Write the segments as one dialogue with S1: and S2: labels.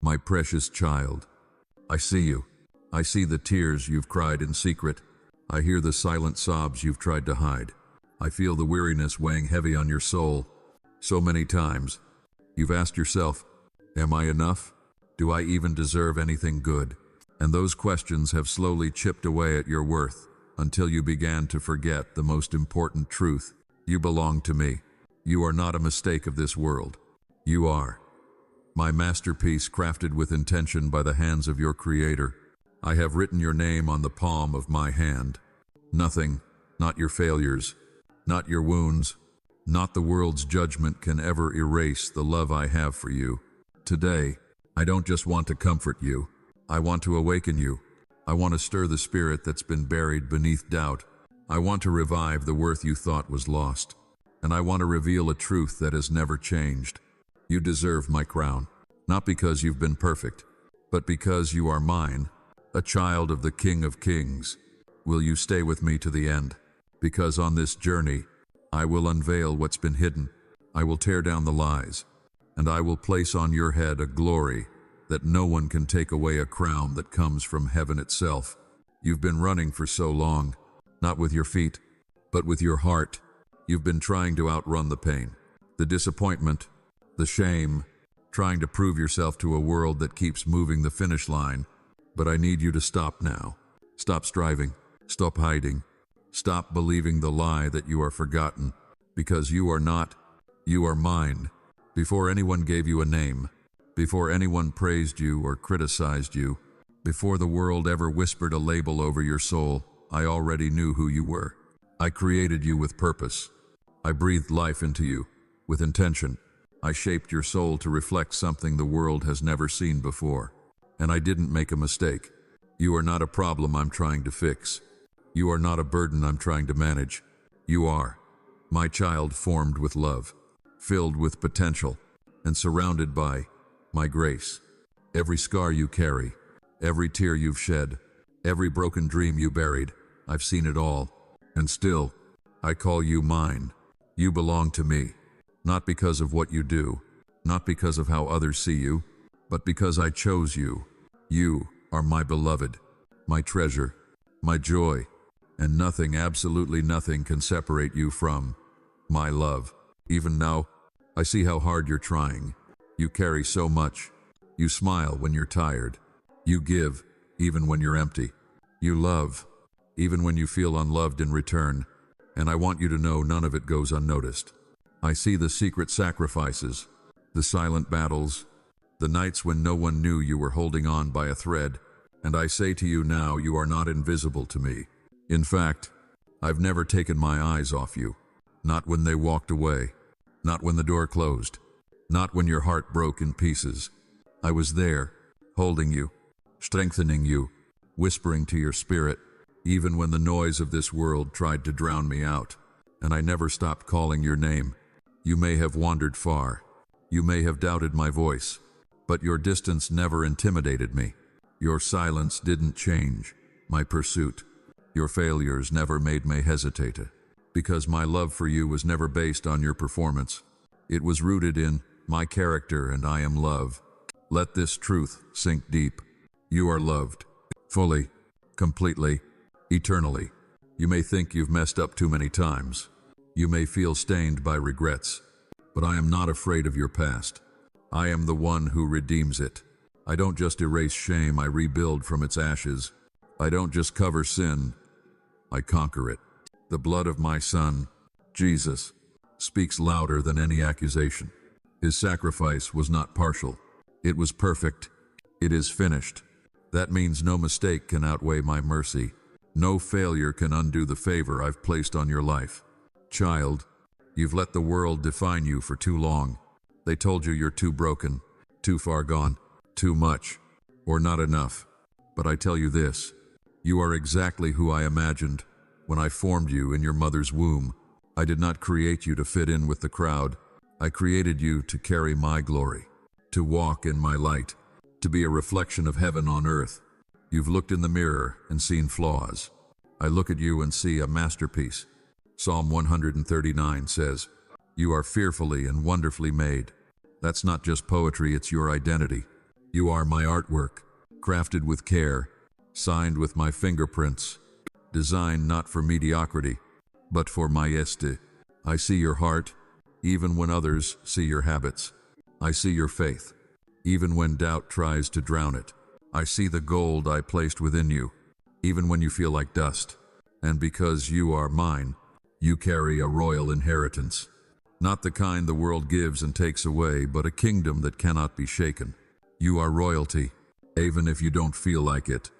S1: My precious child, I see you. I see the tears you've cried in secret. I hear the silent sobs you've tried to hide. I feel the weariness weighing heavy on your soul. So many times, you've asked yourself, am I enough? Do I even deserve anything good? And those questions have slowly chipped away at your worth until you began to forget the most important truth. You belong to me. You are not a mistake of this world. You are my masterpiece, crafted with intention by the hands of your Creator. I have written your name on the palm of my hand. Nothing, not your failures, not your wounds, not the world's judgment can ever erase the love I have for you. Today, I don't just want to comfort you. I want to awaken you. I want to stir the spirit that's been buried beneath doubt. I want to revive the worth you thought was lost. And I want to reveal a truth that has never changed. You deserve my crown, not because you've been perfect, but because you are mine, a child of the King of Kings. Will you stay with me to the end? Because on this journey, I will unveil what's been hidden. I will tear down the lies, and I will place on your head a glory that no one can take away, a crown that comes from heaven itself. You've been running for so long, not with your feet, but with your heart. You've been trying to outrun the pain, the disappointment, the shame, trying to prove yourself to a world that keeps moving the finish line. But I need you to stop now. Stop striving. Stop hiding. Stop believing the lie that you are forgotten, because you are not. You are mine. Before anyone gave you a name, before anyone praised you or criticized you, before the world ever whispered a label over your soul, I already knew who you were. I created you with purpose. I breathed life into you, with intention. I shaped your soul to reflect something the world has never seen before. And I didn't make a mistake. You are not a problem I'm trying to fix. You are not a burden I'm trying to manage. You are my child, formed with love, filled with potential, and surrounded by my grace. Every scar you carry, every tear you've shed, every broken dream you buried, I've seen it all. And still, I call you mine. You belong to me. Not because of what you do, not because of how others see you, but because I chose you. You are my beloved, my treasure, my joy, and nothing, absolutely nothing, can separate you from my love. Even now, I see how hard you're trying. You carry so much. You smile when you're tired. You give, even when you're empty. You love, even when you feel unloved in return. And I want you to know none of it goes unnoticed. I see the secret sacrifices, the silent battles, the nights when no one knew you were holding on by a thread. And I say to you now, you are not invisible to me. In fact, I've never taken my eyes off you. Not when they walked away. Not when the door closed. Not when your heart broke in pieces. I was there, holding you, strengthening you, whispering to your spirit, even when the noise of this world tried to drown me out. And I never stopped calling your name. You may have wandered far. You may have doubted my voice. But your distance never intimidated me. Your silence didn't change my pursuit. Your failures never made me hesitate. Because my love for you was never based on your performance. It was rooted in my character, and I am love. Let this truth sink deep. You are loved. Fully, completely, eternally. You may think you've messed up too many times. You may feel stained by regrets. But I am not afraid of your past. I am the one who redeems it. I don't just erase shame, I rebuild from its ashes. I don't just cover sin, I conquer it. The blood of my Son, Jesus, speaks louder than any accusation. His sacrifice was not partial. It was perfect. It is finished. That means no mistake can outweigh my mercy. No failure can undo the favor I've placed on your life. Child, you've let the world define you for too long. They told you you're too broken, too far gone, too much, or not enough. But I tell you this, you are exactly who I imagined when I formed you in your mother's womb. I did not create you to fit in with the crowd. I created you to carry my glory, to walk in my light, to be a reflection of heaven on earth. You've looked in the mirror and seen flaws. I look at you and see a masterpiece. Psalm 139 says, "You are fearfully and wonderfully made." That's not just poetry, it's your identity. You are my artwork, crafted with care, signed with my fingerprints, designed not for mediocrity, but for majesty. I see your heart, even when others see your habits. I see your faith, even when doubt tries to drown it. I see the gold I placed within you, even when you feel like dust. And because you are mine, you carry a royal inheritance. Not the kind the world gives and takes away, but a kingdom that cannot be shaken. You are royalty, even if you don't feel like it.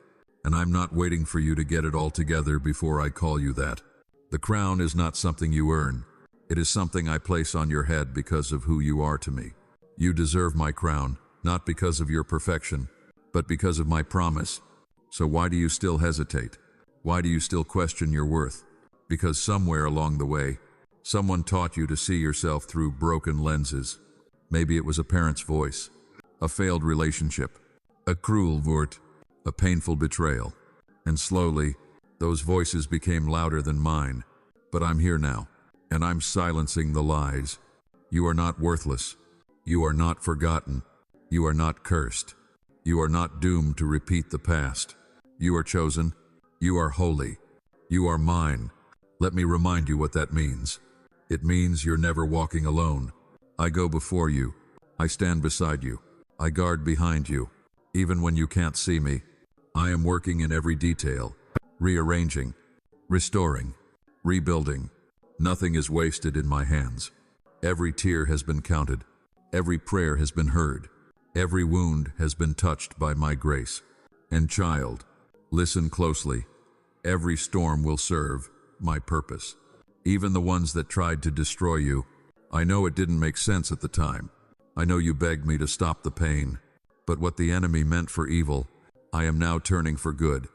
S1: And I'm not waiting for you to get it all together before I call you that. The crown is not something you earn. It is something I place on your head because of who you are to me. You deserve my crown, not because of your perfection, but because of my promise. So why do you still hesitate? Why do you still question your worth? Because somewhere along the way, someone taught you to see yourself through broken lenses. Maybe it was a parent's voice, a failed relationship, a cruel word, a painful betrayal. And slowly, those voices became louder than mine. But I'm here now, and I'm silencing the lies. You are not worthless. You are not forgotten. You are not cursed. You are not doomed to repeat the past. You are chosen. You are holy. You are mine. Let me remind you what that means. It means you're never walking alone. I go before you. I stand beside you. I guard behind you. Even when you can't see me, I am working in every detail, rearranging, restoring, rebuilding. Nothing is wasted in my hands. Every tear has been counted. Every prayer has been heard. Every wound has been touched by my grace. And child, listen closely. Every storm will serve my purpose. Even the ones that tried to destroy you. I know it didn't make sense at the time. I know you begged me to stop the pain. But what the enemy meant for evil, I am now turning for good.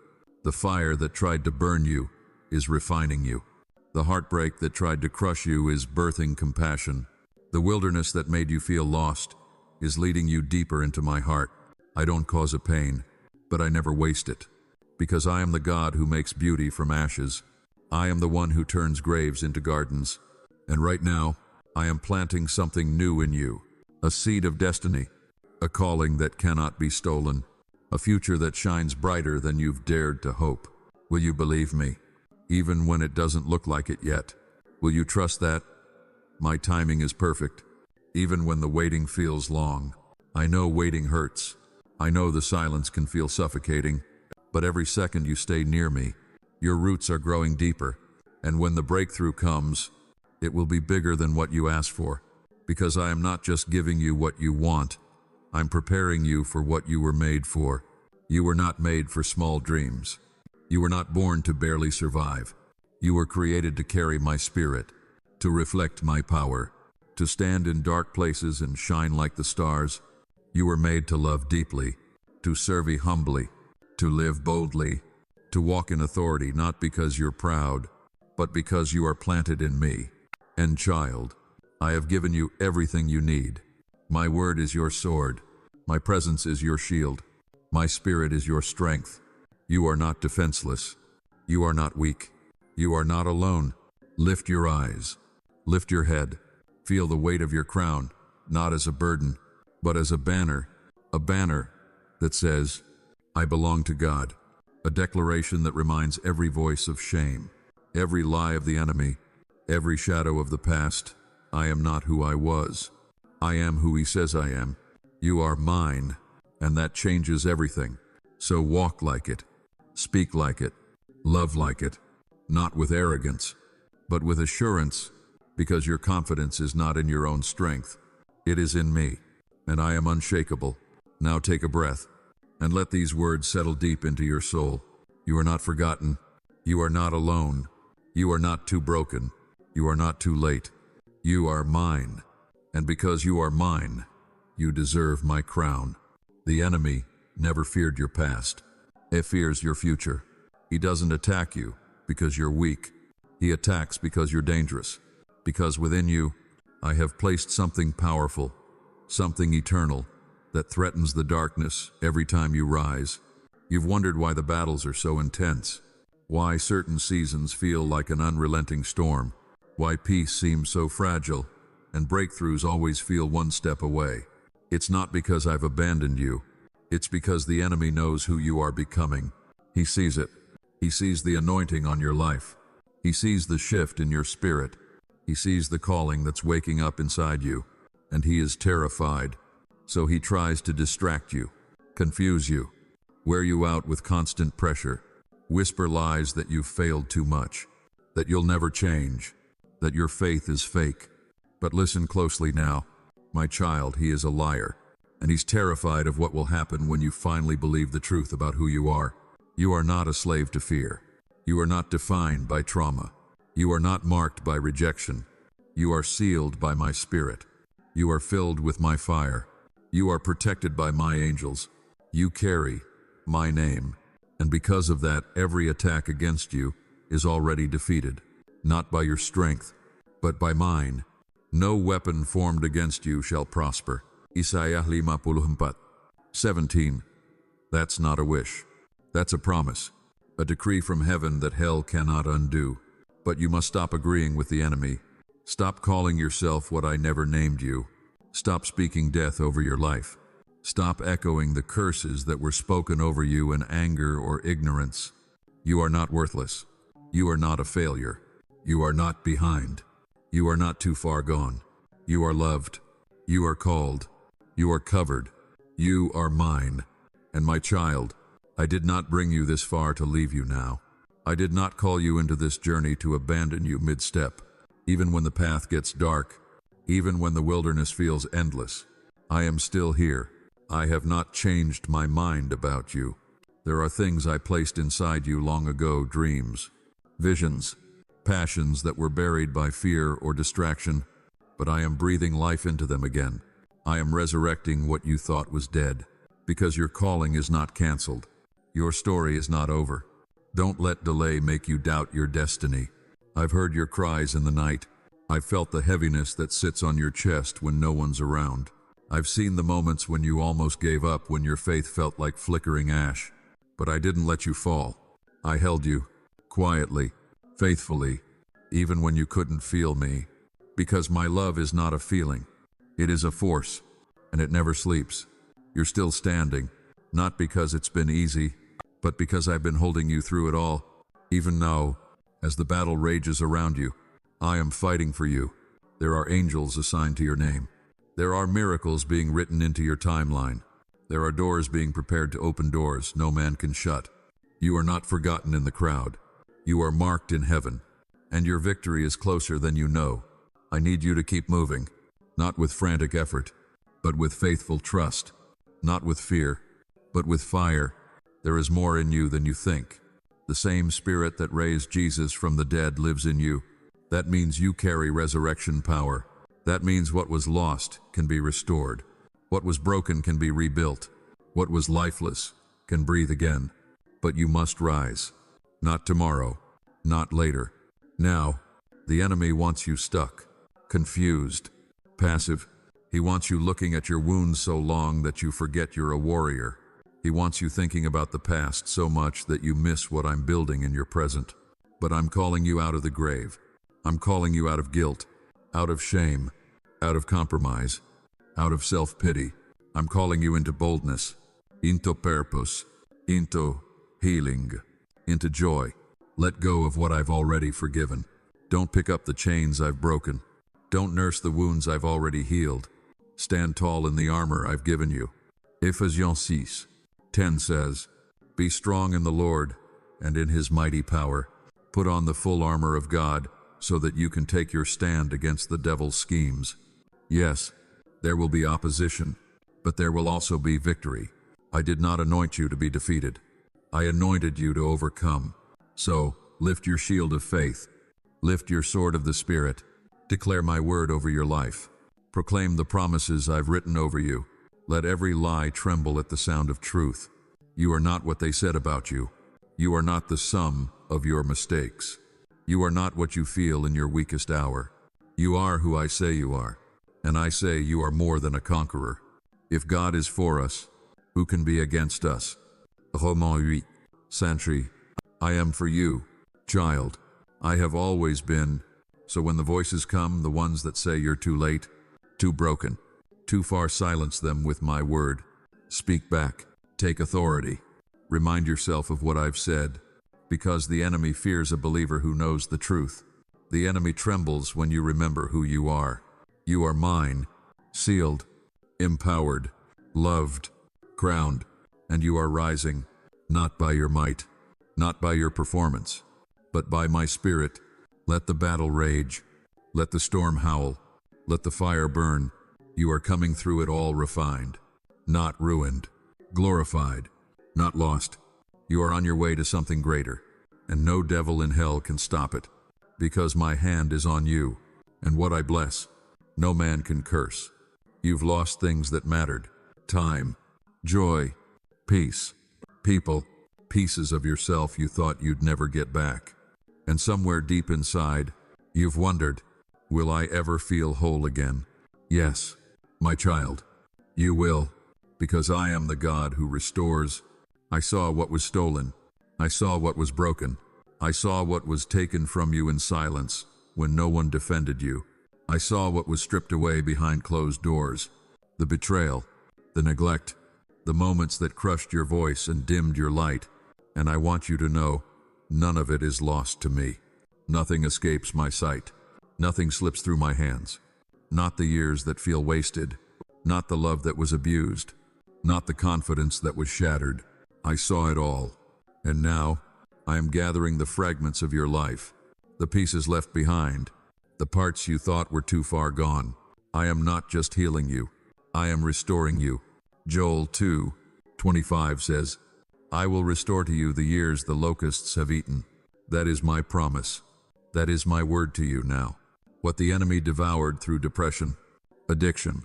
S1: The fire that tried to burn you is refining you. The heartbreak that tried to crush you is birthing compassion. The wilderness that made you feel lost is leading you deeper into my heart. I don't cause a pain, but I never waste it. Because I am the God who makes beauty from ashes. I am the one who turns graves into gardens. And right now, I am planting something new in you. A seed of destiny. A calling that cannot be stolen. A future that shines brighter than you've dared to hope. Will you believe me? Even when it doesn't look like it yet. Will you trust that? My timing is perfect. Even when the waiting feels long. I know waiting hurts. I know the silence can feel suffocating. But every second you stay near me, your roots are growing deeper. And when the breakthrough comes, it will be bigger than what you asked for. Because I am not just giving you what you want. I'm preparing you for what you were made for. You were not made for small dreams. You were not born to barely survive. You were created to carry my spirit, to reflect my power, to stand in dark places and shine like the stars. You were made to love deeply, to serve humbly, to live boldly, to walk in authority, not because you're proud, but because you are planted in me. And child, I have given you everything you need. My word is your sword. My presence is your shield. My spirit is your strength. You are not defenseless. You are not weak. You are not alone. Lift your eyes. Lift your head. Feel the weight of your crown, not as a burden, but as a banner that says, I belong to God. A declaration that reminds every voice of shame, every lie of the enemy, every shadow of the past. I am not who I was. I am who He says I am. You are mine, and that changes everything. So walk like it, speak like it, love like it, not with arrogance, but with assurance, because your confidence is not in your own strength. It is in me, and I am unshakable. Now take a breath, and let these words settle deep into your soul. You are not forgotten. You are not alone. You are not too broken. You are not too late. You are mine, and because you are mine, you deserve my crown. The enemy never feared your past. He fears your future. He doesn't attack you because you're weak. He attacks because you're dangerous. Because within you, I have placed something powerful, something eternal, that threatens the darkness every time you rise. You've wondered why the battles are so intense, why certain seasons feel like an unrelenting storm, why peace seems so fragile, and breakthroughs always feel one step away. It's not because I've abandoned you. It's because the enemy knows who you are becoming. He sees it. He sees the anointing on your life. He sees the shift in your spirit. He sees the calling that's waking up inside you. And he is terrified. So he tries to distract you, confuse you, wear you out with constant pressure, whisper lies that you've failed too much, that you'll never change, that your faith is fake. But listen closely now. My child, he is a liar. And he's terrified of what will happen when you finally believe the truth about who you are. You are not a slave to fear. You are not defined by trauma. You are not marked by rejection. You are sealed by my spirit. You are filled with my fire. You are protected by my angels. You carry my name. And because of that, every attack against you is already defeated. Not by your strength, but by mine. No weapon formed against you shall prosper. Isaiah 54:17. That's not a wish. That's a promise. A decree from heaven that hell cannot undo. But you must stop agreeing with the enemy. Stop calling yourself what I never named you. Stop speaking death over your life. Stop echoing the curses that were spoken over you in anger or ignorance. You are not worthless. You are not a failure. You are not behind. You are not too far gone. You are loved. You are called. You are covered. You are mine. And my child, I did not bring you this far to leave you now. I did not call you into this journey to abandon you mid-step. Even when the path gets dark, even when the wilderness feels endless, I am still here. I have not changed my mind about you. There are things I placed inside you long ago, dreams, visions, passions that were buried by fear or distraction, but I am breathing life into them again. I am resurrecting what you thought was dead, because your calling is not canceled. Your story is not over. Don't let delay make you doubt your destiny. I've heard your cries in the night. I've felt the heaviness that sits on your chest when no one's around. I've seen the moments when you almost gave up, when your faith felt like flickering ash. But I didn't let you fall. I held you, quietly, faithfully, even when you couldn't feel me. Because my love is not a feeling. It is a force, and it never sleeps. You're still standing, not because it's been easy, but because I've been holding you through it all. Even now, as the battle rages around you, I am fighting for you. There are angels assigned to your name. There are miracles being written into your timeline. There are doors being prepared to open, doors no man can shut. You are not forgotten in the crowd. You are marked in heaven, and your victory is closer than you know. I need you to keep moving, not with frantic effort, but with faithful trust, not with fear, but with fire. There is more in you than you think. The same spirit that raised Jesus from the dead lives in you. That means you carry resurrection power. That means what was lost can be restored. What was broken can be rebuilt. What was lifeless can breathe again. But you must rise. Not tomorrow, not later. Now, the enemy wants you stuck, confused, passive. He wants you looking at your wounds so long that you forget you're a warrior. He wants you thinking about the past so much that you miss what I'm building in your present. But I'm calling you out of the grave. I'm calling you out of guilt, out of shame, out of compromise, out of self-pity. I'm calling you into boldness, into purpose, into healing, into joy. Let go of what I've already forgiven. Don't pick up the chains I've broken. Don't nurse the wounds I've already healed. Stand tall in the armor I've given you. Ephesians 6:10 says, "Be strong in the Lord and in his mighty power. Put on the full armor of God so that you can take your stand against the devil's schemes." Yes, there will be opposition, but there will also be victory. I did not anoint you to be defeated. I anointed you to overcome. So, lift your shield of faith. Lift your sword of the Spirit. Declare my word over your life. Proclaim the promises I've written over you. Let every lie tremble at the sound of truth. You are not what they said about you. You are not the sum of your mistakes. You are not what you feel in your weakest hour. You are who I say you are. And I say you are more than a conqueror. If God is for us, who can be against us? Romans 8:3. I am for you, child. I have always been. So when the voices come, the ones that say you're too late, too broken, too far, silence them with my word. Speak back. Take authority. Remind yourself of what I've said, because the enemy fears a believer who knows the truth. The enemy trembles when you remember who you are. You are mine, sealed, empowered, loved, crowned, and you are rising, not by your might, not by your performance, but by my spirit. Let the battle rage. Let the storm howl. Let the fire burn. You are coming through it all refined, not ruined, glorified, not lost. You are on your way to something greater, and no devil in hell can stop it, because my hand is on you, and what I bless, no man can curse. You've lost things that mattered: time, joy, peace, people, pieces of yourself you thought you'd never get back. And somewhere deep inside, you've wondered, will I ever feel whole again? Yes, my child, you will, because I am the God who restores. I saw what was stolen. I saw what was broken. I saw what was taken from you in silence when no one defended you. I saw what was stripped away behind closed doors, the betrayal, the neglect, the moments that crushed your voice and dimmed your light. And I want you to know, none of it is lost to me. Nothing escapes my sight. Nothing slips through my hands. Not the years that feel wasted, not the love that was abused, not the confidence that was shattered. I saw it all, and now I am gathering the fragments of your life, the pieces left behind, the parts you thought were too far gone. I am not just healing you, I am restoring you. Joel 2:25 says, I will restore to you the years the locusts have eaten. That is my promise. That is my word to you now. What the enemy devoured through depression, addiction,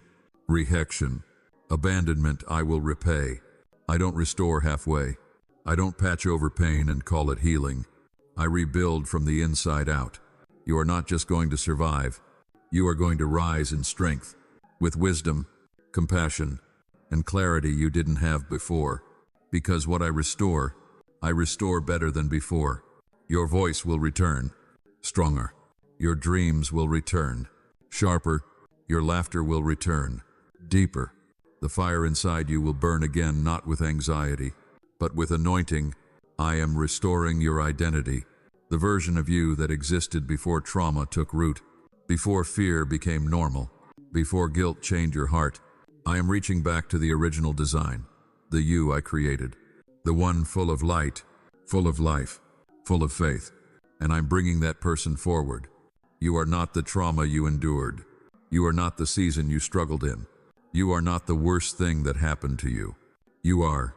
S1: rejection, abandonment, I will repay. I don't restore halfway. I don't patch over pain and call it healing. I rebuild from the inside out. You are not just going to survive. You are going to rise in strength, with wisdom, compassion, and clarity you didn't have before. Because what I restore better than before. Your voice will return, stronger. Your dreams will return, sharper. Your laughter will return, deeper. The fire inside you will burn again, not with anxiety, but with anointing. I am restoring your identity, the version of you that existed before trauma took root, before fear became normal, before guilt chained your heart. I am reaching back to the original design, the you I created, the one full of light, full of life, full of faith, and I'm bringing that person forward. You are not the trauma you endured. You are not the season you struggled in. You are not the worst thing that happened to you. You are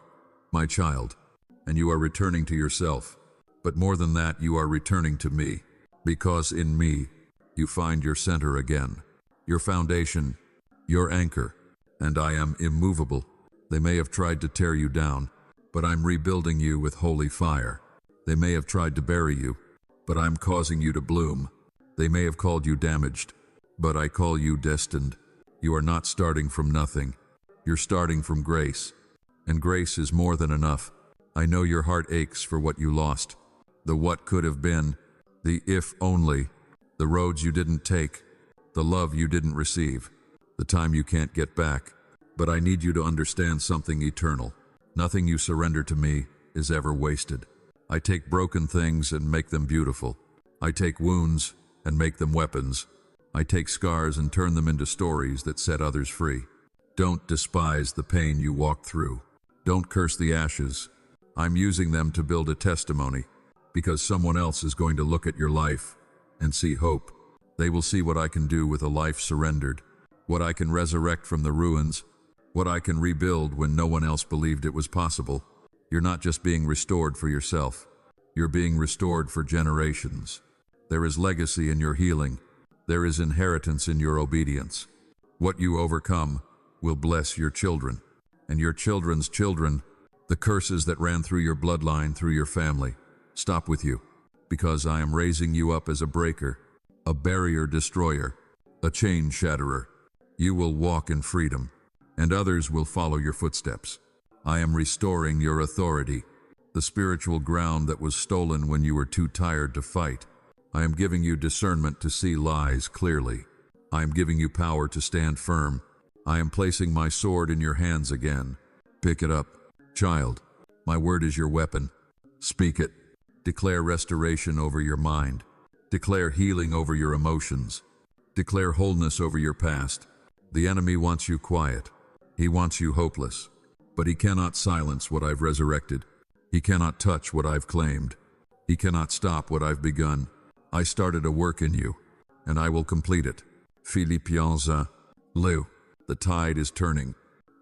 S1: my child, and you are returning to yourself. But more than that, you are returning to me, because in me, you find your center again, your foundation, your anchor, and I am immovable. They may have tried to tear you down, but I'm rebuilding you with holy fire. They may have tried to bury you, but I'm causing you to bloom. They may have called you damaged, but I call you destined. You are not starting from nothing. You're starting from grace, and grace is more than enough. I know your heart aches for what you lost, the what could have been, the if only, the roads you didn't take, the love you didn't receive, the time you can't get back. But I need you to understand something eternal. Nothing you surrender to me is ever wasted. I take broken things and make them beautiful. I take wounds and make them weapons. I take scars and turn them into stories that set others free. Don't despise the pain you walked through. Don't curse the ashes. I'm using them to build a testimony, because someone else is going to look at your life and see hope. They will see what I can do with a life surrendered, what I can resurrect from the ruins, what I can rebuild when no one else believed it was possible. You're not just being restored for yourself. You're being restored for generations. There is legacy in your healing. There is inheritance in your obedience. What you overcome will bless your children, and your children's children. The curses that ran through your bloodline, through your family, stop with you, because I am raising you up as a breaker, a barrier destroyer, a chain shatterer. You will walk in freedom, and others will follow your footsteps. I am restoring your authority, the spiritual ground that was stolen when you were too tired to fight. I am giving you discernment to see lies clearly. I am giving you power to stand firm. I am placing my sword in your hands again. Pick it up. Child, my word is your weapon. Speak it. Declare restoration over your mind. Declare healing over your emotions. Declare wholeness over your past. The enemy wants you quiet. He wants you hopeless. But he cannot silence what I've resurrected. He cannot touch what I've claimed. He cannot stop what I've begun. I started a work in you, and I will complete it. Philippians 2. The tide is turning.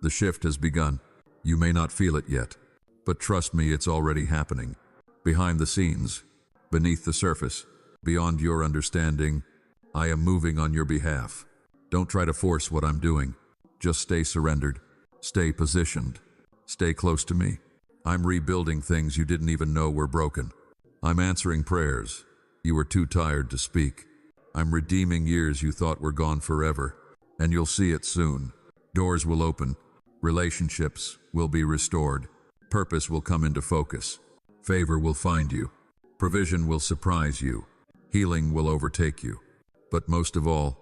S1: The shift has begun. You may not feel it yet, but trust me, it's already happening. Behind the scenes, beneath the surface, beyond your understanding, I am moving on your behalf. Don't try to force what I'm doing. Just stay surrendered. Stay positioned. Stay close to me. I'm rebuilding things you didn't even know were broken. I'm answering prayers you were too tired to speak. I'm redeeming years you thought were gone forever, and you'll see it soon. Doors will open. Relationships will be restored. Purpose will come into focus. Favor will find you. Provision will surprise you. Healing will overtake you. But most of all,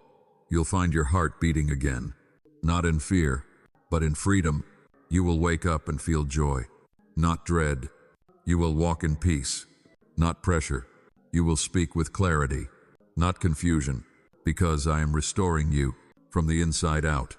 S1: you'll find your heart beating again. Not in fear, but in freedom. You will wake up and feel joy, not dread. You will walk in peace, not pressure. You will speak with clarity, not confusion, because I am restoring you from the inside out.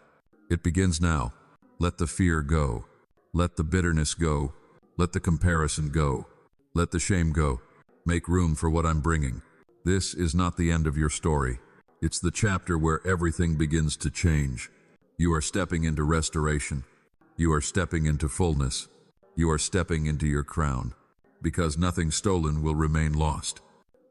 S1: It begins now. Let the fear go. Let the bitterness go. Let the comparison go. Let the shame go. Make room for what I'm bringing. This is not the end of your story. It's the chapter where everything begins to change. You are stepping into restoration. You are stepping into fullness. You are stepping into your crown. Because nothing stolen will remain lost.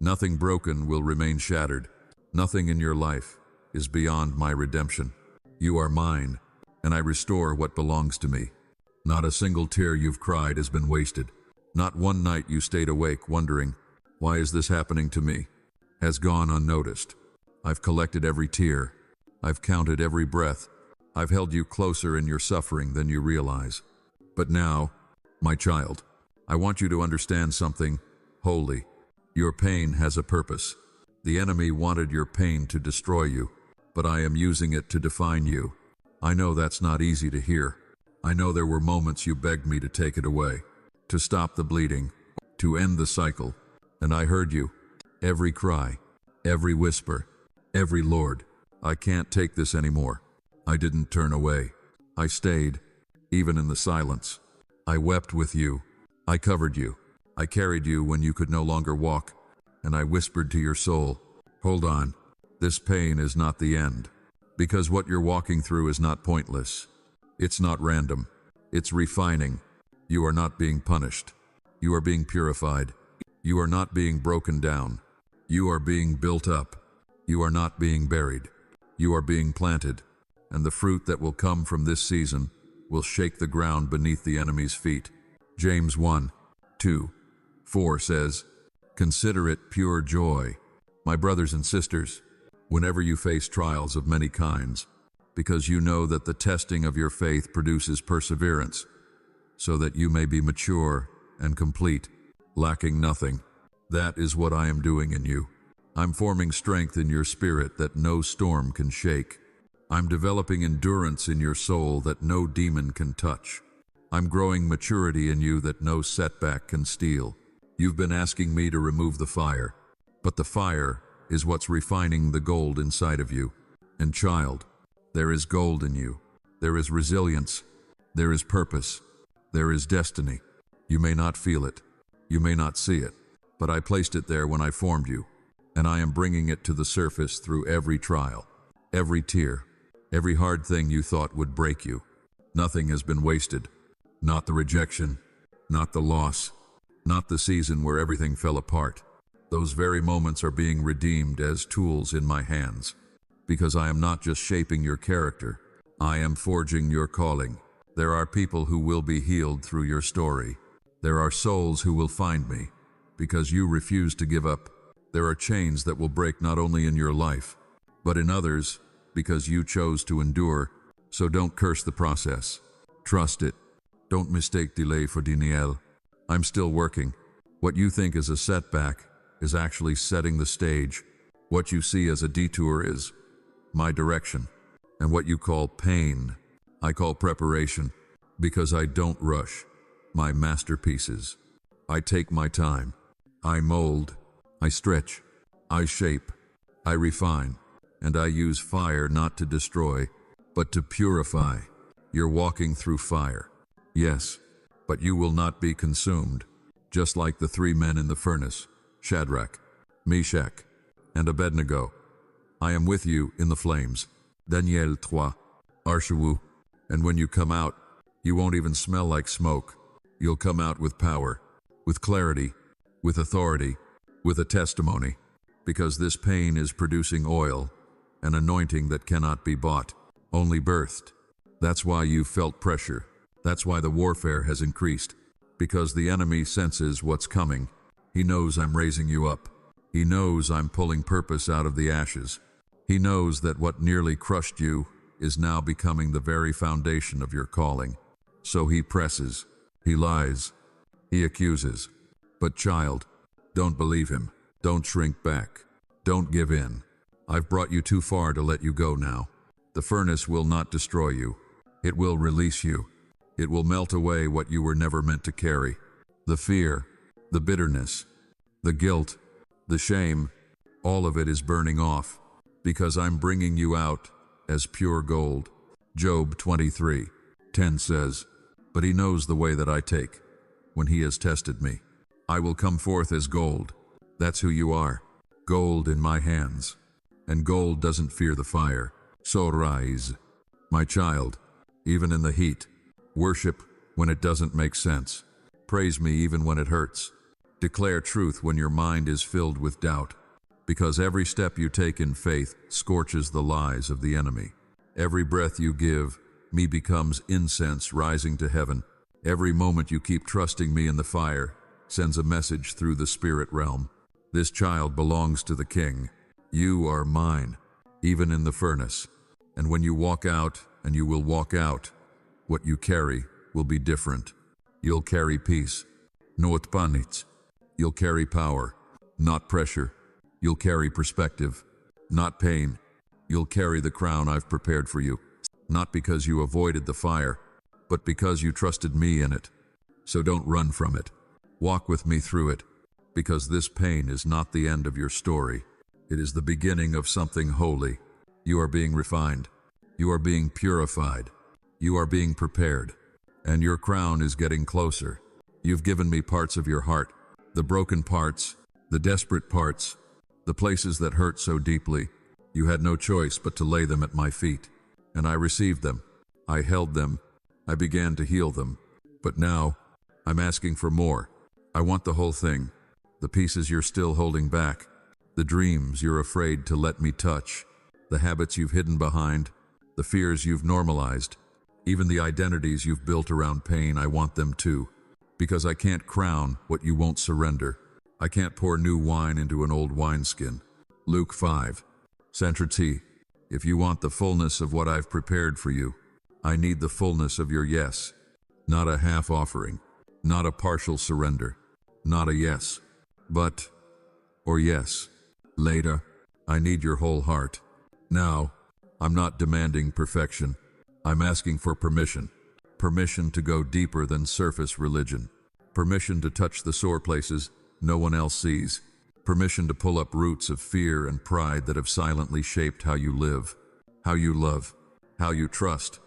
S1: Nothing broken will remain shattered. Nothing in your life is beyond my redemption. You are mine, and I restore what belongs to me. Not a single tear you've cried has been wasted. Not one night you stayed awake wondering, why is this happening to me? Has gone unnoticed. I've collected every tear. I've counted every breath. I've held you closer in your suffering than you realize. But now, my child, I want you to understand something holy. Your pain has a purpose. The enemy wanted your pain to destroy you, but I am using it to define you. I know that's not easy to hear. I know there were moments you begged me to take it away, to stop the bleeding, to end the cycle, and I heard you. Every cry, every whisper, every Lord, I can't take this anymore. I didn't turn away. I stayed, even in the silence. I wept with you. I covered you. I carried you when you could no longer walk, and I whispered to your soul, hold on, this pain is not the end, because what you're walking through is not pointless. It's not random. It's refining. You are not being punished. You are being purified. You are not being broken down. You are being built up. You are not being buried. You are being planted, and the fruit that will come from this season will shake the ground beneath the enemy's feet. James 1:2-4 says, consider it pure joy, my brothers and sisters, whenever you face trials of many kinds, because you know that the testing of your faith produces perseverance, so that you may be mature and complete, lacking nothing. That is what I am doing in you. I'm forming strength in your spirit that no storm can shake. I'm developing endurance in your soul that no demon can touch. I'm growing maturity in you that no setback can steal. You've been asking me to remove the fire, but the fire is what's refining the gold inside of you. And child, there is gold in you. There is resilience. There is purpose. There is destiny. You may not feel it. You may not see it, but I placed it there when I formed you, and I am bringing it to the surface through every trial, every tear, every hard thing you thought would break you. Nothing has been wasted. Not the rejection, not the loss, not the season where everything fell apart. Those very moments are being redeemed as tools in my hands, because I am not just shaping your character, I am forging your calling. There are people who will be healed through your story. There are souls who will find me, because you refuse to give up. There are chains that will break not only in your life, but in others, because you chose to endure. So don't curse the process. Trust it. Don't mistake delay for denial. I'm still working. What you think is a setback is actually setting the stage. What you see as a detour is my direction. And what you call pain, I call preparation, because I don't rush. my masterpieces. I take my time. I mold. I stretch. I shape. I refine. And I use fire not to destroy, but to purify. You're walking through fire. Yes, but you will not be consumed, just like the 3 men in the furnace, Shadrach, Meshach, and Abednego. I am with you in the flames. Daniel 3, Arshawu. And when you come out, you won't even smell like smoke. You'll come out with power, with clarity, with authority, with a testimony, because this pain is producing oil, an anointing that cannot be bought, only birthed. That's why you've felt pressure. That's why the warfare has increased, because the enemy senses what's coming. He knows I'm raising you up. He knows I'm pulling purpose out of the ashes. He knows that what nearly crushed you is now becoming the very foundation of your calling. So he presses, he lies, he accuses. But child, don't believe him. Don't shrink back. Don't give in. I've brought you too far to let you go now. The furnace will not destroy you. It will release you. It will melt away what you were never meant to carry. The fear, the bitterness, the guilt, the shame, all of it is burning off, because I'm bringing you out as pure gold. Job 23:10 says, "But he knows the way that I take. When he has tested me, I will come forth as gold." That's who you are, gold in my hands. And gold doesn't fear the fire. So rise, my child, even in the heat. Worship when it doesn't make sense. Praise me even when it hurts. Declare truth when your mind is filled with doubt. Because every step you take in faith scorches the lies of the enemy. Every breath you give, me becomes incense rising to heaven. Every moment you keep trusting me in the fire sends a message through the spirit realm. This child belongs to the King. You are mine, even in the furnace. And when you walk out, and you will walk out, what you carry will be different. You'll carry peace, not panic. You'll carry power, not pressure. You'll carry perspective, not pain. You'll carry the crown I've prepared for you, not because you avoided the fire, but because you trusted me in it. So don't run from it. Walk with me through it, because this pain is not the end of your story. It is the beginning of something holy. You are being refined. You are being purified. You are being prepared. And your crown is getting closer. You've given me parts of your heart, the broken parts, the desperate parts, the places that hurt so deeply. You had no choice but to lay them at my feet. And I received them. I held them. I began to heal them. But now, I'm asking for more. I want the whole thing. The pieces you're still holding back. The dreams you're afraid to let me touch. The habits you've hidden behind. The fears you've normalized. Even the identities you've built around pain, I want them too. Because I can't crown what you won't surrender. I can't pour new wine into an old wineskin. Luke 5. Centrity. If you want the fullness of what I've prepared for you, I need the fullness of your yes. Not a half offering. Not a partial surrender. Not a yes. But, or yes. Later. I need your whole heart. Now, I'm not demanding perfection. I'm asking for permission. Permission to go deeper than surface religion. Permission to touch the sore places no one else sees. Permission to pull up roots of fear and pride that have silently shaped how you live, how you love, how you trust,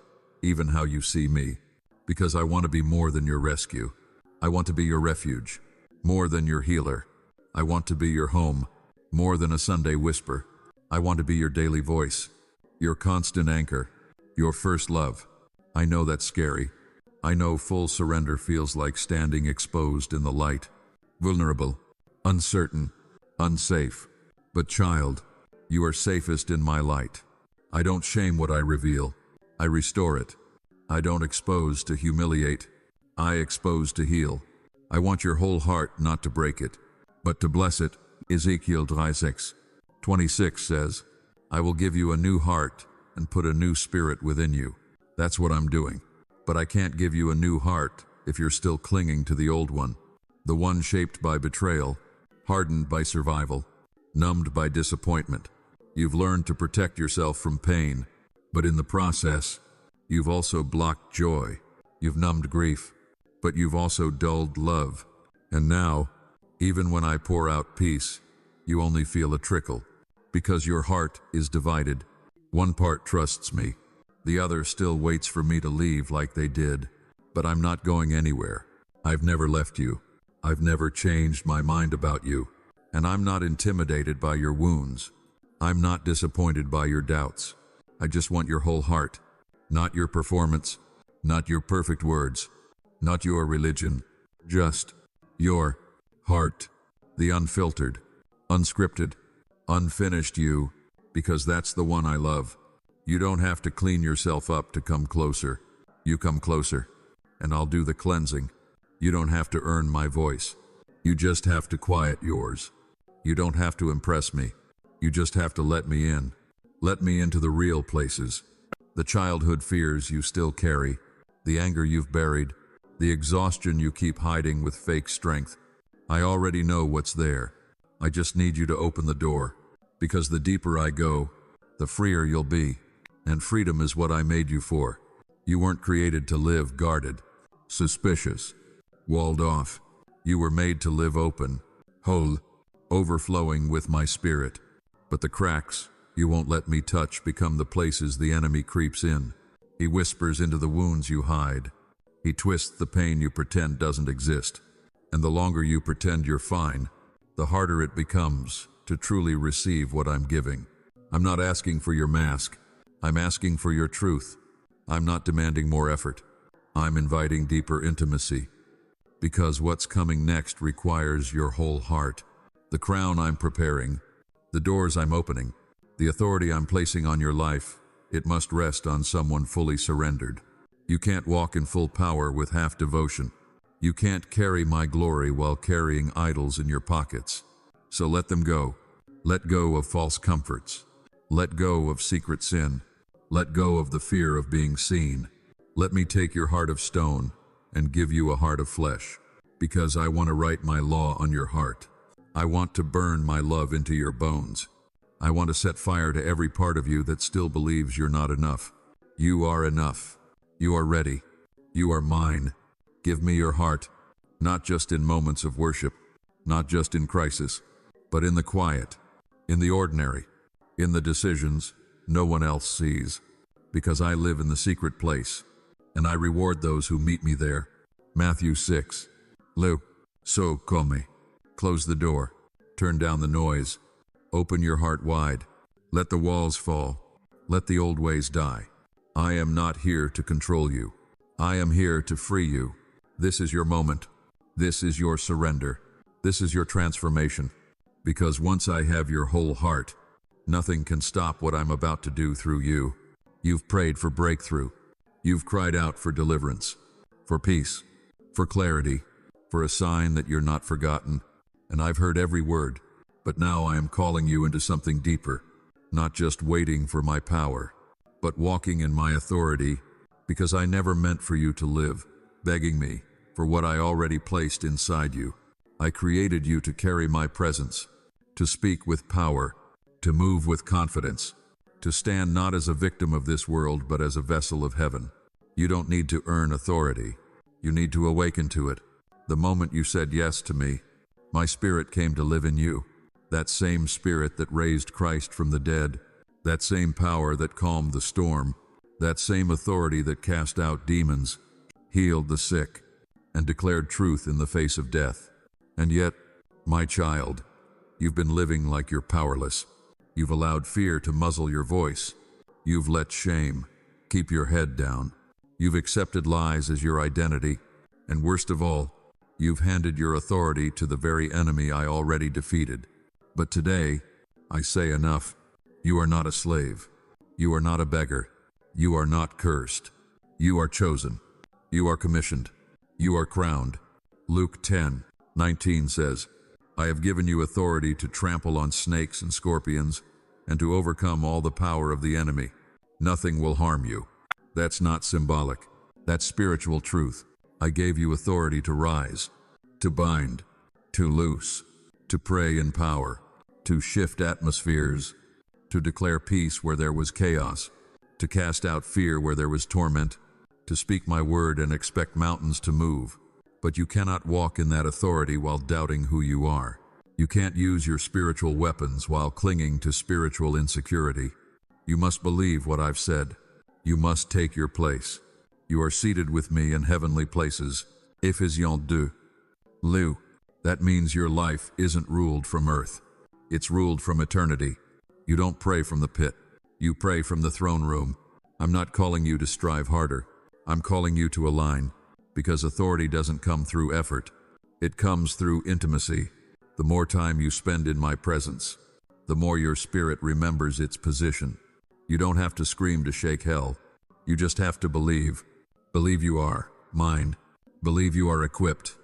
S1: even how you see me. Because I want to be more than your rescue. I want to be your refuge, more than your healer. I want to be your home, more than a Sunday whisper. I want to be your daily voice, your constant anchor, your first love. I know that's scary. I know full surrender feels like standing exposed in the light, vulnerable, uncertain, unsafe. But child, you are safest in my light. I don't shame what I reveal. I restore it. I don't expose to humiliate. I expose to heal. I want your whole heart, not to break it, but to bless it. Ezekiel 36:26 says, I will give you a new heart and put a new spirit within you. That's what I'm doing. But I can't give you a new heart if you're still clinging to the old one. The one shaped by betrayal, hardened by survival, numbed by disappointment. You've learned to protect yourself from pain, but in the process, you've also blocked joy. You've numbed grief. but you've also dulled love. And now, even when I pour out peace, you only feel a trickle, because your heart is divided. One part trusts me, the other still waits for me to leave like they did. But I'm not going anywhere. I've never left you. I've never changed my mind about you. And I'm not intimidated by your wounds. I'm not disappointed by your doubts. I just want your whole heart, not your performance, not your perfect words, not your religion, just your heart, the unfiltered, unscripted, unfinished you, because that's the one I love. You don't have to clean yourself up to come closer. You come closer, and I'll do the cleansing. You don't have to earn my voice. You just have to quiet yours. You don't have to impress me. You just have to let me in. Let me into the real places. The childhood fears you still carry, the anger you've buried, the exhaustion you keep hiding with fake strength. I already know what's there. I just need you to open the door, because the deeper I go, the freer you'll be. And freedom is what I made you for. You weren't created to live guarded, suspicious, walled off. You were made to live open, whole, overflowing with my spirit. But the cracks you won't let me touch become the places the enemy creeps in. He whispers into the wounds you hide. He twists the pain you pretend doesn't exist. And the longer you pretend you're fine, the harder it becomes to truly receive what I'm giving. I'm not asking for your mask. I'm asking for your truth. I'm not demanding more effort. I'm inviting deeper intimacy. Because what's coming next requires your whole heart. The crown I'm preparing, the doors I'm opening, the authority I'm placing on your life, it must rest on someone fully surrendered. You can't walk in full power with half devotion. You can't carry my glory while carrying idols in your pockets. So let them go. Let go of false comforts. Let go of secret sin. Let go of the fear of being seen. Let me take your heart of stone and give you a heart of flesh, because I want to write my law on your heart. I want to burn my love into your bones. I want to set fire to every part of you that still believes you're not enough. You are enough. You are ready. You are mine. Give me your heart, not just in moments of worship, not just in crisis, but in the quiet, in the ordinary, in the decisions no one else sees, because I live in the secret place, and I reward those who meet me there. Matthew 6. Lu, so come. Close the door. Turn down the noise. Open your heart wide. Let the walls fall. Let the old ways die. I am not here to control you. I am here to free you. This is your moment. This is your surrender. This is your transformation. Because once I have your whole heart, nothing can stop what I'm about to do through you. You've prayed for breakthrough. You've cried out for deliverance, for peace, for clarity, for a sign that you're not forgotten. And I've heard every word, but now I am calling you into something deeper, not just waiting for my power, but walking in my authority, because I never meant for you to live, begging me for what I already placed inside you. I created you to carry my presence, to speak with power, to move with confidence, to stand not as a victim of this world, but as a vessel of heaven. You don't need to earn authority. You need to awaken to it. The moment you said yes to me, my spirit came to live in you. That same spirit that raised Christ from the dead, that same power that calmed the storm, that same authority that cast out demons, healed the sick, and declared truth in the face of death. And yet, my child, you've been living like you're powerless. You've allowed fear to muzzle your voice. You've let shame keep your head down. You've accepted lies as your identity. And worst of all, you've handed your authority to the very enemy I already defeated. But today, I say enough. You are not a slave. You are not a beggar. You are not cursed. You are chosen. You are commissioned. You are crowned. Luke 10:19 says, I have given you authority to trample on snakes and scorpions and to overcome all the power of the enemy. Nothing will harm you. That's not symbolic. That's spiritual truth. I gave you authority to rise, to bind, to loose, to pray in power, to shift atmospheres, to declare peace where there was chaos, to cast out fear where there was torment, to speak my word and expect mountains to move. but you cannot walk in that authority while doubting who you are. You can't use your spiritual weapons while clinging to spiritual insecurity. You must believe what I've said. You must take your place. You are seated with me in heavenly places. Ephesians 2. Lou. That means your life isn't ruled from earth. It's ruled from eternity. You don't pray from the pit. You pray from the throne room. I'm not calling you to strive harder. I'm calling you to align, because authority doesn't come through effort. It comes through intimacy. The more time you spend in my presence, the more your spirit remembers its position. You don't have to scream to shake hell. You just have to believe. Believe you are mine. Believe you are equipped.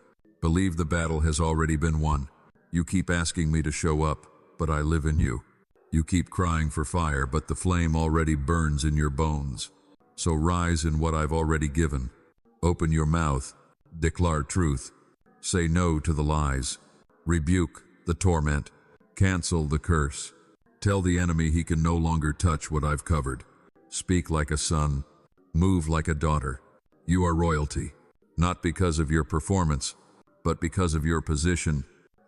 S1: Believe the battle has already been won. You keep asking me to show up, but I live in you. You keep crying for fire, but the flame already burns in your bones. So rise in what I've already given. Open your mouth. Declare truth. Say no to the lies. Rebuke the torment. Cancel the curse. Tell the enemy he can no longer touch what I've covered. Speak like a son. Move like a daughter. You are royalty, not because of your performance, but because of your position.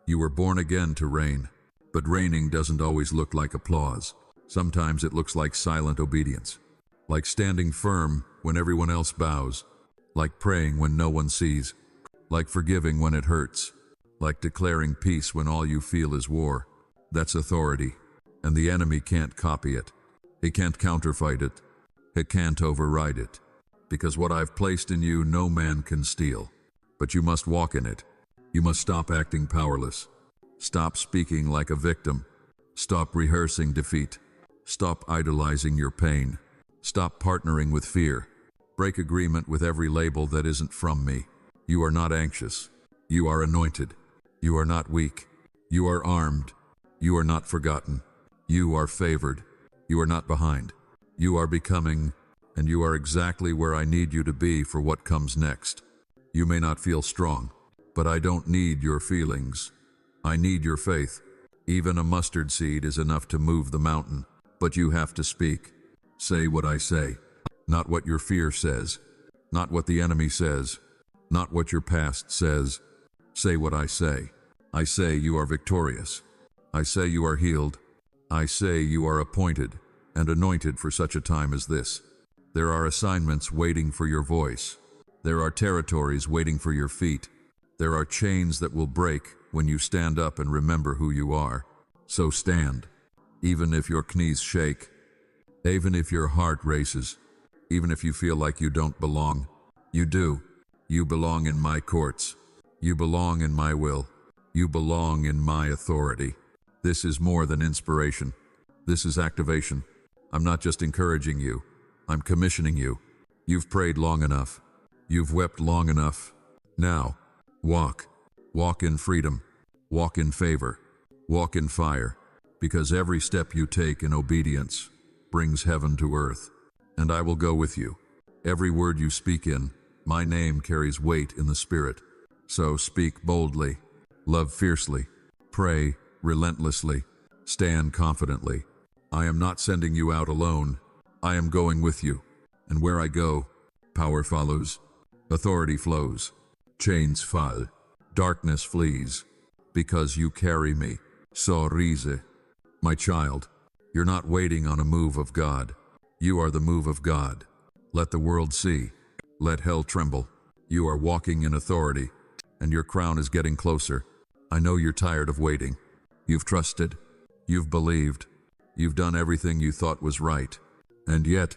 S1: You were born again to reign. But reigning doesn't always look like applause. Sometimes it looks like silent obedience. Like standing firm when everyone else bows. Like praying when no one sees. Like forgiving when it hurts. Like declaring peace when all you feel is war. That's authority. And the enemy can't copy it. He can't counterfeit it. He can't override it. Because what I've placed in you, no man can steal. But you must walk in it. You must stop acting powerless. Stop speaking like a victim. Stop rehearsing defeat. Stop idolizing your pain. Stop partnering with fear. Break agreement with every label that isn't from me. You are not anxious. You are anointed. You are not weak. You are armed. You are not forgotten. You are favored. You are not behind. You are becoming, and you are exactly where I need you to be for what comes next. You may not feel strong, but I don't need your feelings. I need your faith. Even a mustard seed is enough to move the mountain, but you have to speak. Say what I say, not what your fear says, not what the enemy says, not what your past says. Say what I say. I say you are victorious. I say you are healed. I say you are appointed and anointed for such a time as this. There are assignments waiting for your voice. There are territories waiting for your feet. There are chains that will break when you stand up and remember who you are. So stand, even if your knees shake, even if your heart races, even if you feel like you don't belong. You do. You belong in my courts. You belong in my will. You belong in my authority. This is more than inspiration. This is activation. I'm not just encouraging you. I'm commissioning you. You've prayed long enough. You've wept long enough. Now, walk. Walk in freedom. Walk in favor. Walk in fire. Because every step you take in obedience brings heaven to earth. And I will go with you. Every word you speak in, my name carries weight in the Spirit. So speak boldly. Love fiercely. Pray relentlessly. Stand confidently. I am not sending you out alone. I am going with you. And where I go, power follows. Authority flows. Chains fall. Darkness flees. Because you carry me. Sorrise. My child, you're not waiting on a move of God. You are the move of God. Let the world see. Let hell tremble. You are walking in authority, and your crown is getting closer. I know you're tired of waiting. You've trusted. You've believed. You've done everything you thought was right. And yet,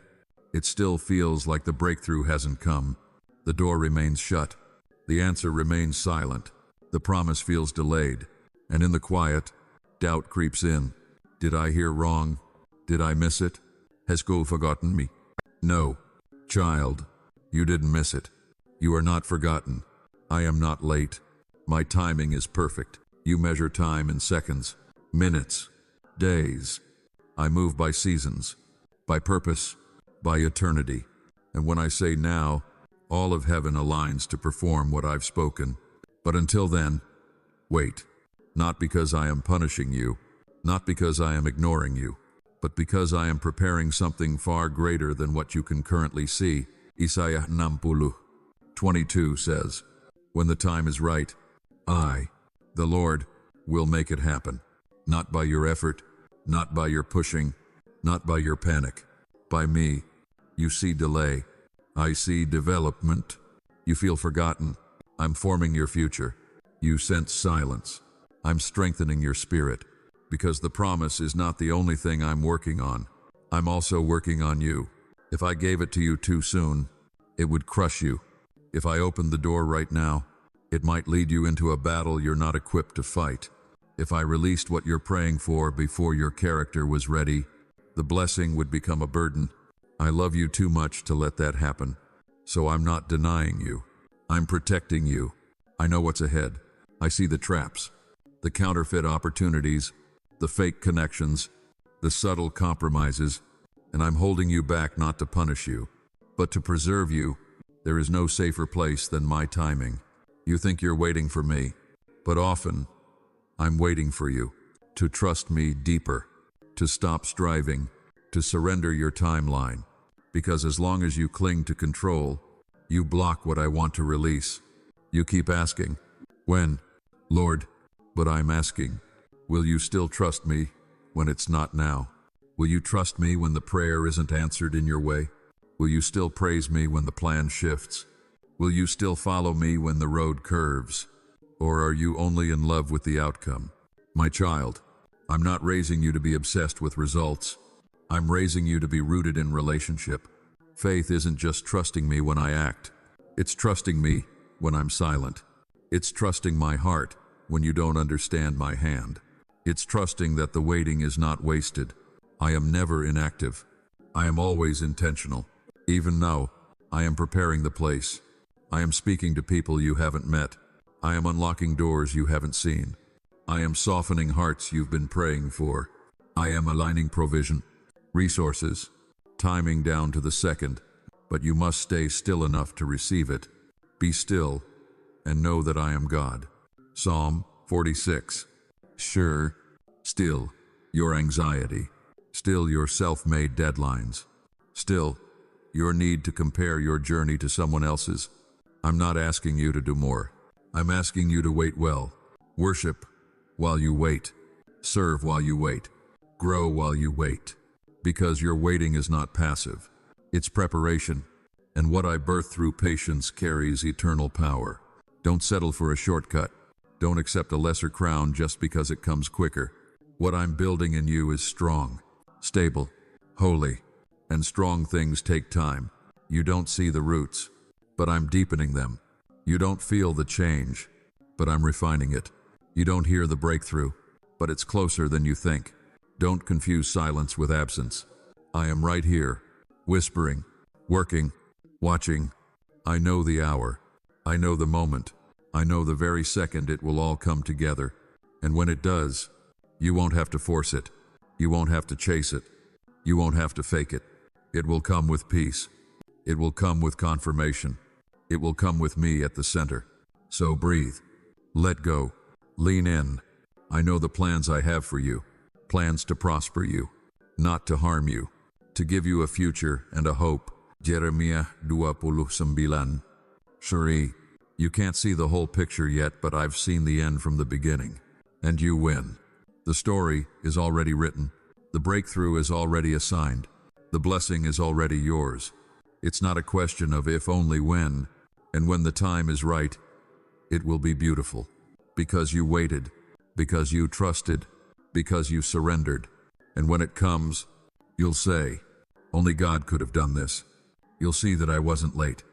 S1: it still feels like the breakthrough hasn't come. The door remains shut. The answer remains silent. The promise feels delayed. And in the quiet, doubt creeps in. Did I hear wrong? Did I miss it? Has God forgotten me? No, child, you didn't miss it. You are not forgotten. I am not late. My timing is perfect. You measure time in seconds, minutes, days. I move by seasons, by purpose, by eternity. And when I say now, all of heaven aligns to perform what I've spoken. But until then, wait. Not because I am punishing you, not because I am ignoring you, but because I am preparing something far greater than what you can currently see. Isaiah 60:22 says, When the time is right, I, the Lord, will make it happen. Not by your effort, not by your pushing, not by your panic. By me. You see delay. I see development. You feel forgotten. I'm forming your future. You sense silence. I'm strengthening your spirit. Because the promise is not the only thing I'm working on. I'm also working on you. If I gave it to you too soon, it would crush you. If I opened the door right now, it might lead you into a battle you're not equipped to fight. If I released what you're praying for before your character was ready, the blessing would become a burden. I love you too much to let that happen. So I'm not denying you. I'm protecting you. I know what's ahead. I see the traps, the counterfeit opportunities, the fake connections, the subtle compromises, and I'm holding you back not to punish you, but to preserve you. There is no safer place than my timing. You think you're waiting for me, but often I'm waiting for you to trust me deeper, to stop striving, to surrender your timeline, because as long as you cling to control, you block what I want to release. You keep asking, when, Lord? But I'm asking, will you still trust me when it's not now? Will you trust me when the prayer isn't answered in your way? Will you still praise me when the plan shifts? Will you still follow me when the road curves? Or are you only in love with the outcome? My child, I'm not raising you to be obsessed with results. I'm raising you to be rooted in relationship. Faith isn't just trusting me when I act. It's trusting me when I'm silent. It's trusting my heart when you don't understand my hand. It's trusting that the waiting is not wasted. I am never inactive. I am always intentional. Even now, I am preparing the place. I am speaking to people you haven't met. I am unlocking doors you haven't seen. I am softening hearts you've been praying for. I am aligning provision, resources, timing down to the second, but you must stay still enough to receive it. Be still and know that I am God. Psalm 46. Sure, still your anxiety, still your self-made deadlines, still your need to compare your journey to someone else's. I'm not asking you to do more. I'm asking you to wait well. Worship while you wait. Serve while you wait. Grow while you wait. Because your waiting is not passive. It's preparation. And what I birth through patience carries eternal power. Don't settle for a shortcut. Don't accept a lesser crown just because it comes quicker. What I'm building in you is strong, stable, holy, and strong things take time. You don't see the roots, but I'm deepening them. You don't feel the change, but I'm refining it. You don't hear the breakthrough, but it's closer than you think. Don't confuse silence with absence. I am right here, whispering, working, watching. I know the hour. I know the moment. I know the very second it will all come together. And when it does, you won't have to force it. You won't have to chase it. You won't have to fake it. It will come with peace. It will come with confirmation. It will come with me at the center. So breathe. Let go. Lean in. I know the plans I have for you. Plans to prosper you, not to harm you, to give you a future and a hope. Jeremiah 29. Shuri, you can't see the whole picture yet, but I've seen the end from the beginning. And you win. The story is already written. The breakthrough is already assigned. The blessing is already yours. It's not a question of if only when, and when the time is right, it will be beautiful. Because you waited, because you trusted, because you surrendered. And when it comes, you'll say, only God could have done this. You'll see that I wasn't late.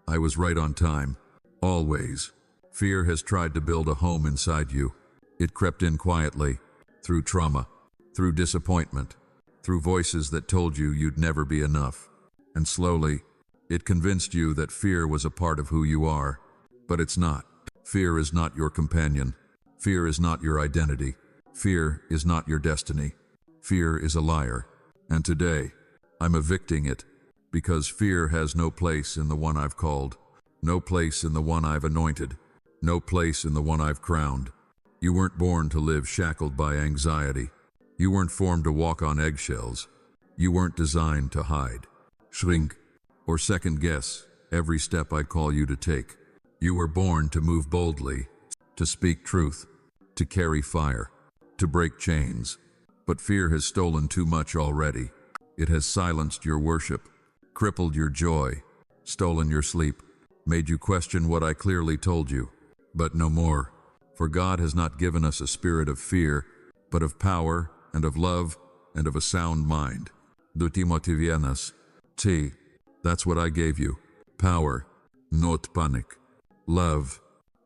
S1: I was right on time. Always. Fear has tried to build a home inside you. It crept in quietly, through trauma, through disappointment, through voices that told you you'd never be enough. And slowly, it convinced you that fear was a part of who you are. But it's not. Fear is not your companion. Fear is not your identity. Fear is not your destiny. Fear is a liar. And today, I'm evicting it, because fear has no place in the one I've called, no place in the one I've anointed, no place in the one I've crowned. You weren't born to live shackled by anxiety. You weren't formed to walk on eggshells. You weren't designed to hide, shrink, or second-guess every step I call you to take. You were born to move boldly, to speak truth, to carry fire, to break chains. But fear has stolen too much already. It has silenced your worship, crippled your joy, stolen your sleep, made you question what I clearly told you. But no more, for God has not given us a spirit of fear, but of power and of love and of a sound mind. Dutimotivianas. T. That's what I gave you. Power, not panic. Love,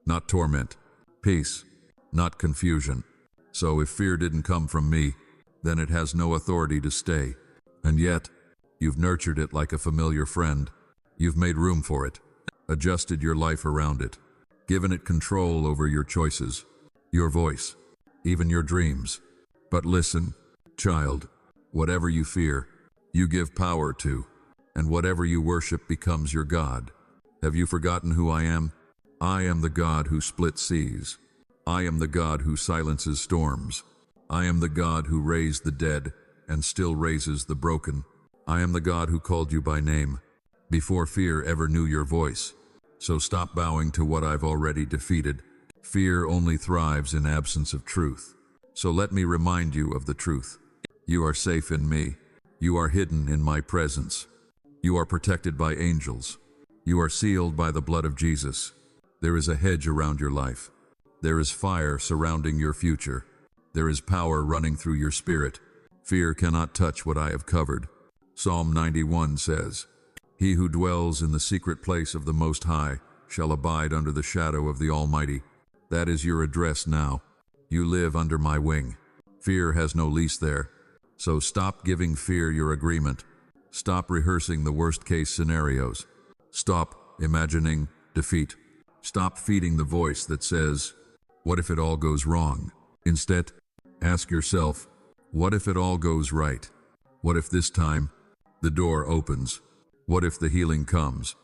S1: not torment. Peace, not confusion. So if fear didn't come from me, then it has no authority to stay. And yet, you've nurtured it like a familiar friend. You've made room for it, adjusted your life around it, given it control over your choices, your voice, even your dreams. But listen, child, whatever you fear, you give power to, and whatever you worship becomes your God. Have you forgotten who I am? I am the God who splits seas. I am the God who silences storms. I am the God who raised the dead and still raises the broken. I am the God who called you by name, before fear ever knew your voice. So stop bowing to what I've already defeated. Fear only thrives in absence of truth. So let me remind you of the truth. You are safe in me. You are hidden in my presence. You are protected by angels. You are sealed by the blood of Jesus. There is a hedge around your life. There is fire surrounding your future. There is power running through your spirit. Fear cannot touch what I have covered. Psalm 91 says, "He who dwells in the secret place of the Most High shall abide under the shadow of the Almighty." That is your address now. You live under my wing. Fear has no lease there. So stop giving fear your agreement. Stop rehearsing the worst-case scenarios. Stop imagining defeat. Stop feeding the voice that says, "What if it all goes wrong?" Instead, ask yourself, what if it all goes right? What if this time the door opens? What if the healing comes?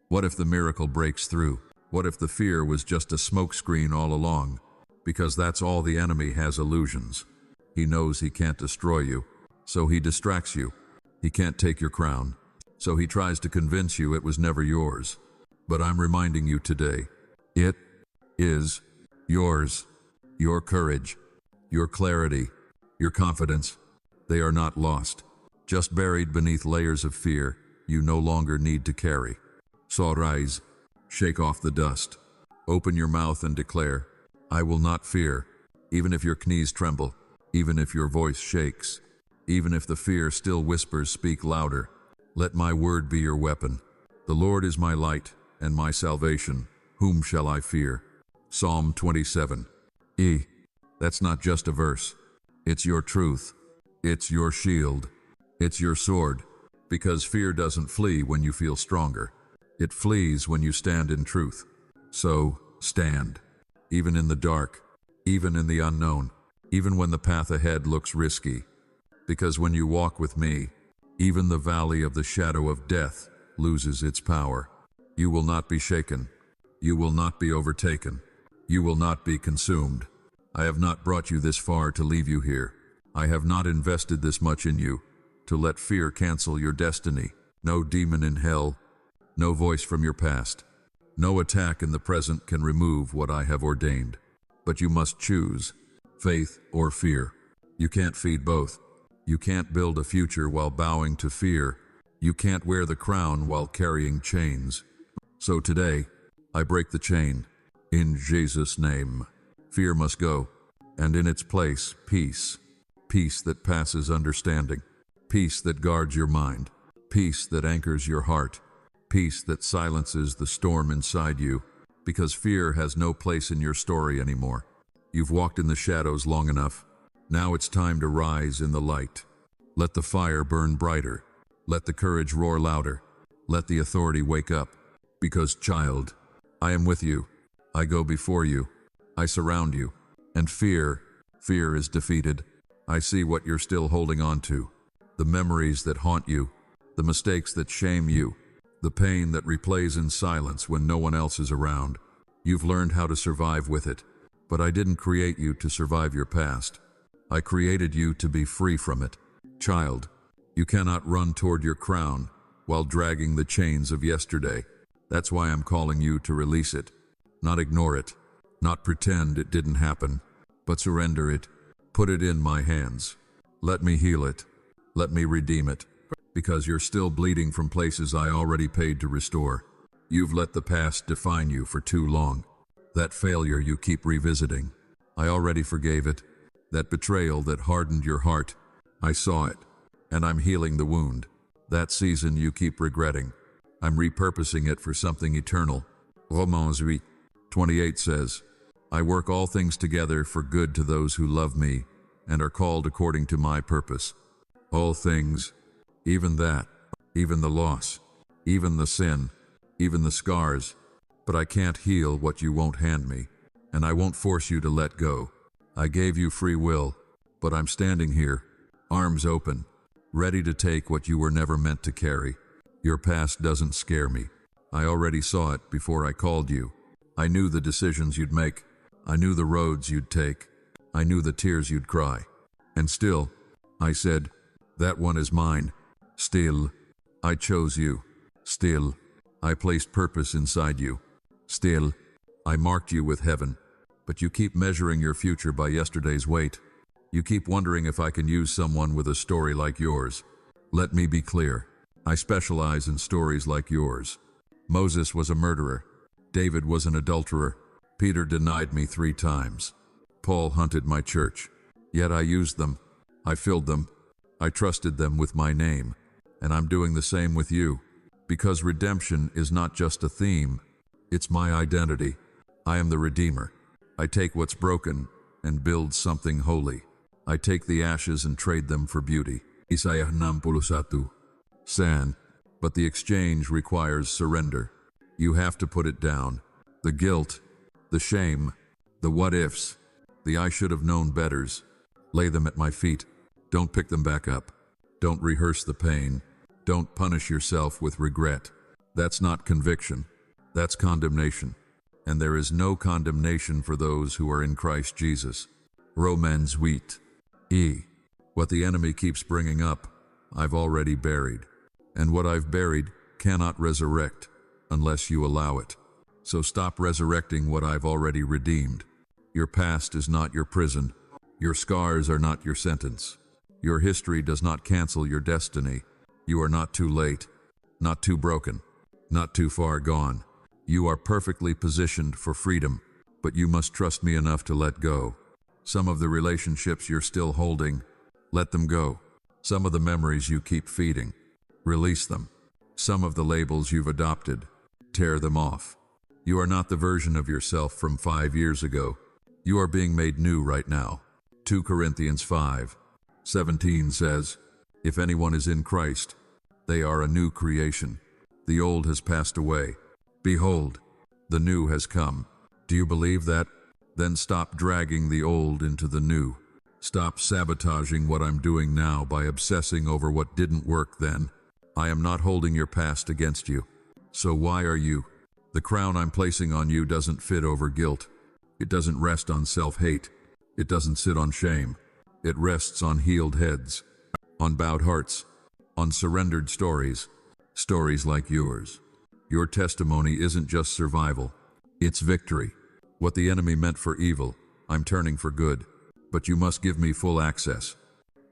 S1: What if the miracle breaks through? What if the fear was just a smokescreen all along? Because that's all the enemy has, illusions. He knows he can't destroy you, so he distracts you. He can't take your crown, so he tries to convince you it was never yours. But I'm reminding you today, it is yours. Your courage, your clarity, your confidence, they are not lost, just buried beneath layers of fear you no longer need to carry. So rise, shake off the dust, open your mouth and declare, "I will not fear," even if your knees tremble, even if your voice shakes, even if the fear still whispers, "Speak louder." Let my word be your weapon. The Lord is my light and my salvation. Whom shall I fear? Psalm 27. That's not just a verse. It's your truth. It's your shield. It's your sword. Because fear doesn't flee when you feel stronger. It flees when you stand in truth. So, stand. Even in the dark. Even in the unknown. Even when the path ahead looks risky. Because when you walk with me, even the valley of the shadow of death loses its power. You will not be shaken. You will not be overtaken. You will not be consumed. I have not brought you this far to leave you here. I have not invested this much in you to let fear cancel your destiny. No demon in hell, no voice from your past, no attack in the present can remove what I have ordained. But you must choose faith or fear. You can't feed both. You can't build a future while bowing to fear. You can't wear the crown while carrying chains. So today, I break the chain. In Jesus' name, fear must go, and in its place, peace. Peace that passes understanding. Peace that guards your mind. Peace that anchors your heart. Peace that silences the storm inside you, because fear has no place in your story anymore. You've walked in the shadows long enough. Now it's time to rise in the light. Let the fire burn brighter. Let the courage roar louder. Let the authority wake up. Because, child, I am with you. I go before you. I surround you. And fear is defeated. I see what you're still holding on to. The memories that haunt you. The mistakes that shame you. The pain that replays in silence when no one else is around. You've learned how to survive with it. But I didn't create you to survive your past. I created you to be free from it. Child, you cannot run toward your crown while dragging the chains of yesterday. That's why I'm calling you to release it. Not ignore it, not pretend it didn't happen, but surrender it. Put it in my hands. Let me heal it. Let me redeem it. Because you're still bleeding from places I already paid to restore. You've let the past define you for too long. That failure you keep revisiting, I already forgave it. That betrayal that hardened your heart, I saw it, and I'm healing the wound. That season you keep regretting, I'm repurposing it for something eternal. Romans 8:28 says, I work all things together for good to those who love me and are called according to my purpose. All things, even that, even the loss, even the sin, even the scars. But I can't heal what you won't hand me, and I won't force you to let go. I gave you free will, but I'm standing here, arms open, ready to take what you were never meant to carry. Your past doesn't scare me. I already saw it before I called you. I knew the decisions you'd make. I knew the roads you'd take. I knew the tears you'd cry. And still, I said, that one is mine. Still, I chose you. Still, I placed purpose inside you. Still, I marked you with heaven. But you keep measuring your future by yesterday's weight. You keep wondering if I can use someone with a story like yours. Let me be clear. I specialize in stories like yours. Moses was a murderer. David was an adulterer. Peter denied me 3 times. Paul hunted my church. Yet I used them. I filled them. I trusted them with my name. And I'm doing the same with you. Because redemption is not just a theme. It's my identity. I am the Redeemer. I take what's broken and build something holy. I take the ashes and trade them for beauty. Isaiah 61. San. But the exchange requires surrender. You have to put it down. The guilt, the shame, the what-ifs, the I should have known betters. Lay them at my feet. Don't pick them back up. Don't rehearse the pain. Don't punish yourself with regret. That's not conviction. That's condemnation. And there is no condemnation for those who are in Christ Jesus. Romans 8. What the enemy keeps bringing up, I've already buried. And what I've buried cannot resurrect unless you allow it. So stop resurrecting what I've already redeemed. Your past is not your prison. Your scars are not your sentence. Your history does not cancel your destiny. You are not too late, not too broken, not too far gone. You are perfectly positioned for freedom, but you must trust me enough to let go. Some of the relationships you're still holding, let them go. Some of the memories you keep feeding, release them. Some of the labels you've adopted, tear them off. You are not the version of yourself from 5 years ago. You are being made new right now. 2 Corinthians 5:17 says, if anyone is in Christ, they are a new creation. The old has passed away. Behold, the new has come. Do you believe that? Then stop dragging the old into the new. Stop sabotaging what I'm doing now by obsessing over what didn't work then. I am not holding your past against you. So why are you? The crown I'm placing on you doesn't fit over guilt. It doesn't rest on self-hate. It doesn't sit on shame. It rests on healed heads, on bowed hearts, on surrendered stories, stories like yours. Your testimony isn't just survival, it's victory. What the enemy meant for evil, I'm turning for good. But you must give me full access.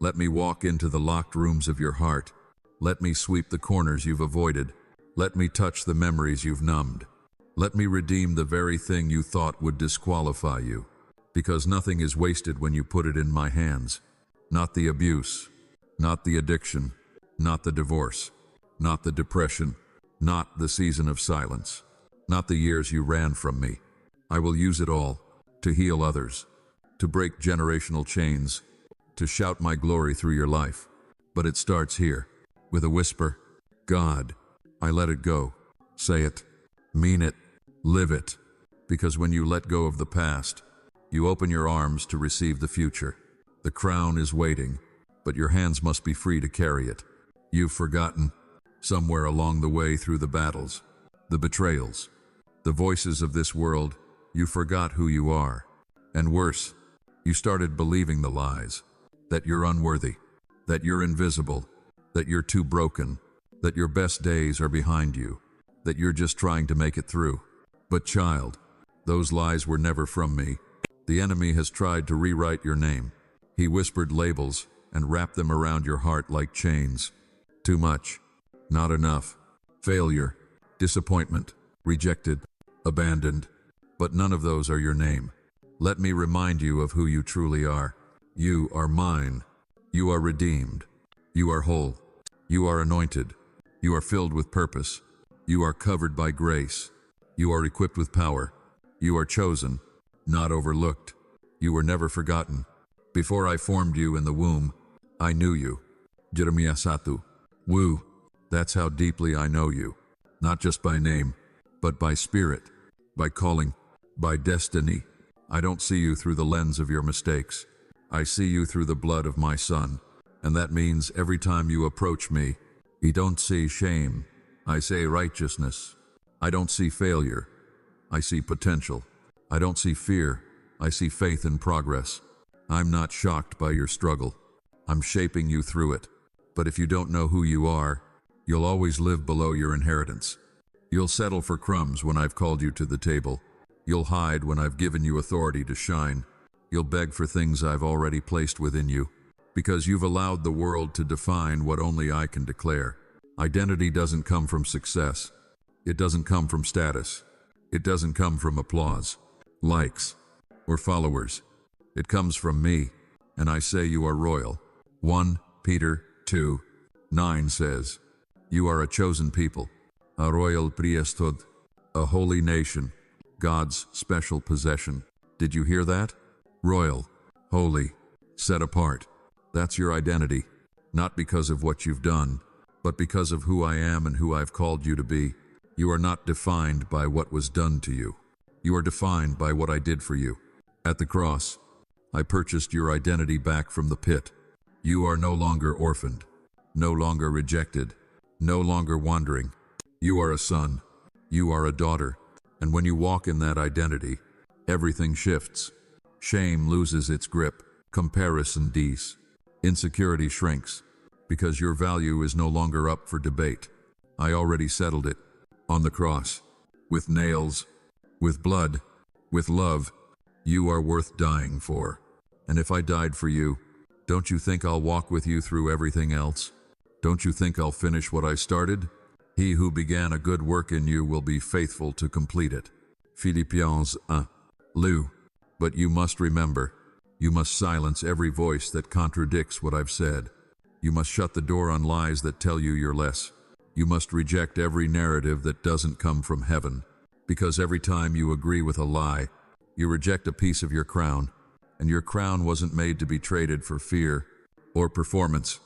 S1: Let me walk into the locked rooms of your heart. Let me sweep the corners you've avoided. Let me touch the memories you've numbed. Let me redeem the very thing you thought would disqualify you. Because nothing is wasted when you put it in my hands. Not the abuse, not the addiction, not the divorce, not the depression, not the season of silence, not the years you ran from me. I will use it all to heal others, to break generational chains, to shout my glory through your life. But it starts here, with a whisper. God, I let it go. Say it, mean it, live it. Because when you let go of the past, you open your arms to receive the future. The crown is waiting, but your hands must be free to carry it. You've forgotten, somewhere along the way through the battles, the betrayals, the voices of this world, you forgot who you are. And worse, you started believing the lies, that you're unworthy, that you're invisible, that you're too broken, that your best days are behind you, that you're just trying to make it through. But child, Those lies were never from me. The enemy has tried to rewrite your name. He whispered labels and wrapped them around your heart like chains. Too much. Not enough. Failure. Disappointment. Rejected. Abandoned. But none of those are your name. Let me remind you of who you truly are. You are mine. You are redeemed. You are whole. You are anointed. You are filled with purpose. You are covered by grace. You are equipped with power. You are chosen, not overlooked. You were never forgotten. Before I formed you in the womb, I knew you. Jeremiah 1. Woo. That's how deeply I know you. Not just by name, but by spirit, by calling, by destiny. I don't see you through the lens of your mistakes. I see you through the blood of my Son. And that means every time you approach me, you don't see shame. I say righteousness. I don't see failure. I see potential. I don't see fear. I see faith and progress. I'm not shocked by your struggle. I'm shaping you through it. But if you don't know who you are, you'll always live below your inheritance. You'll settle for crumbs when I've called you to the table. You'll hide when I've given you authority to shine. You'll beg for things I've already placed within you, because you've allowed the world to define what only I can declare. Identity doesn't come from success. It doesn't come from status. It doesn't come from applause, likes, or followers. It comes from me, and I say you are royal. 1 Peter 2:9 says, you are a chosen people, a royal priesthood, a holy nation, God's special possession. Did you hear that? Royal, holy, set apart. That's your identity, not because of what you've done, but because of who I am and who I've called you to be. You are not defined by what was done to you. You are defined by what I did for you. At the cross, I purchased your identity back from the pit. You are no longer orphaned, no longer rejected, no longer wandering. You are a son. You are a daughter. And when you walk in that identity, everything shifts. Shame loses its grip. Comparison ceases. Insecurity shrinks, because your value is no longer up for debate. I already settled it. On the cross, with nails, with blood, with love. You are worth dying for. And if I died for you, don't you think I'll walk with you through everything else? Don't you think I'll finish what I started? He who began a good work in you will be faithful to complete it. Philippians 1. But you must remember, you must silence every voice that contradicts what I've said. You must shut the door on lies that tell you you're less. You must reject every narrative that doesn't come from heaven, because every time you agree with a lie, you reject a piece of your crown, and your crown wasn't made to be traded for fear, or performance,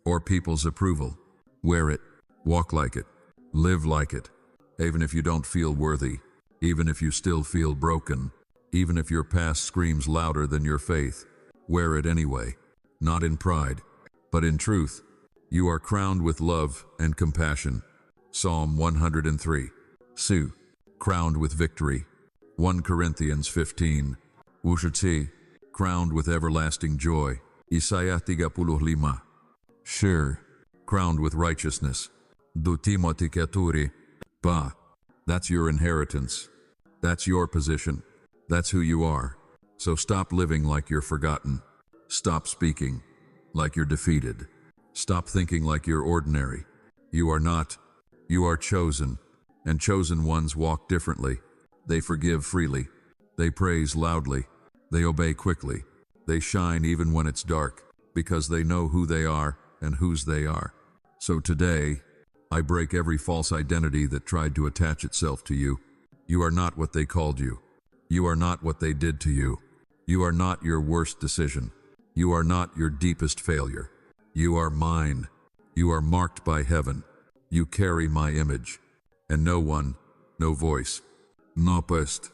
S1: or people's approval. Wear it, walk like it, live like it, even if you don't feel worthy, even if you still feel broken, even if your past screams louder than your faith. Wear it anyway, not in pride, but in truth. You are crowned with love and compassion. Psalm 103. Sue, crowned with victory. 1 Corinthians 15. Wushati, crowned with everlasting joy. Isaiah 35. Shir, crowned with righteousness. 2 Timothy 4. Ba, that's your inheritance. That's your position. That's who you are. So stop living like you're forgotten. Stop speaking like you're defeated. Stop thinking like you're ordinary. You are not. You are chosen, and chosen ones walk differently. They forgive freely. They praise loudly. They obey quickly. They shine even when it's dark, because they know who they are and whose they are. So today, I break every false identity that tried to attach itself to you. You are not what they called you. You are not what they did to you. You are not your worst decision. You are not your deepest failure. You are mine. You are marked by heaven. You carry my image. And no one, no voice, no pest,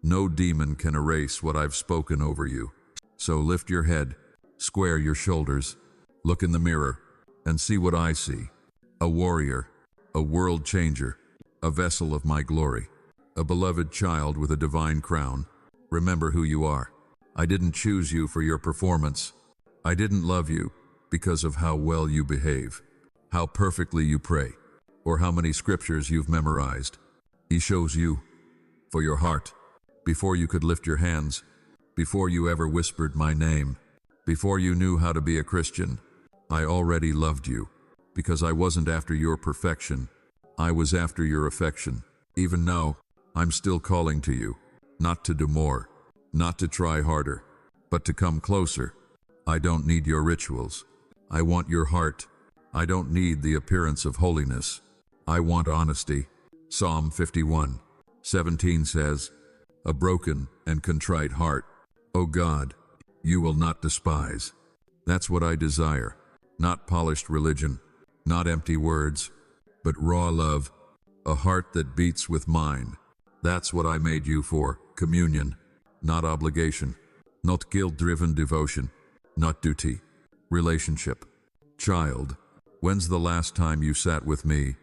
S1: no demon can erase what I've spoken over you. So lift your head, square your shoulders, look in the mirror, and see what I see. A warrior, a world changer, a vessel of my glory, a beloved child with a divine crown. Remember who you are. I didn't choose you for your performance. I didn't love you because of how well you behave, how perfectly you pray, or how many scriptures you've memorized. He chose you for your heart, before you could lift your hands, before you ever whispered my name, before you knew how to be a Christian. I already loved you, because I wasn't after your perfection. I was after your affection. Even now, I'm still calling to you, not to do more, not to try harder, but to come closer. I don't need your rituals. I want your heart. I don't need the appearance of holiness. I want honesty. Psalm 51:17 says, "A broken and contrite heart, O God, you will not despise." That's what I desire. Not polished religion, not empty words, but raw love, a heart that beats with mine. That's what I made you for, communion, not obligation, not guilt-driven devotion, not duty, relationship. Child, when's the last time you sat with me,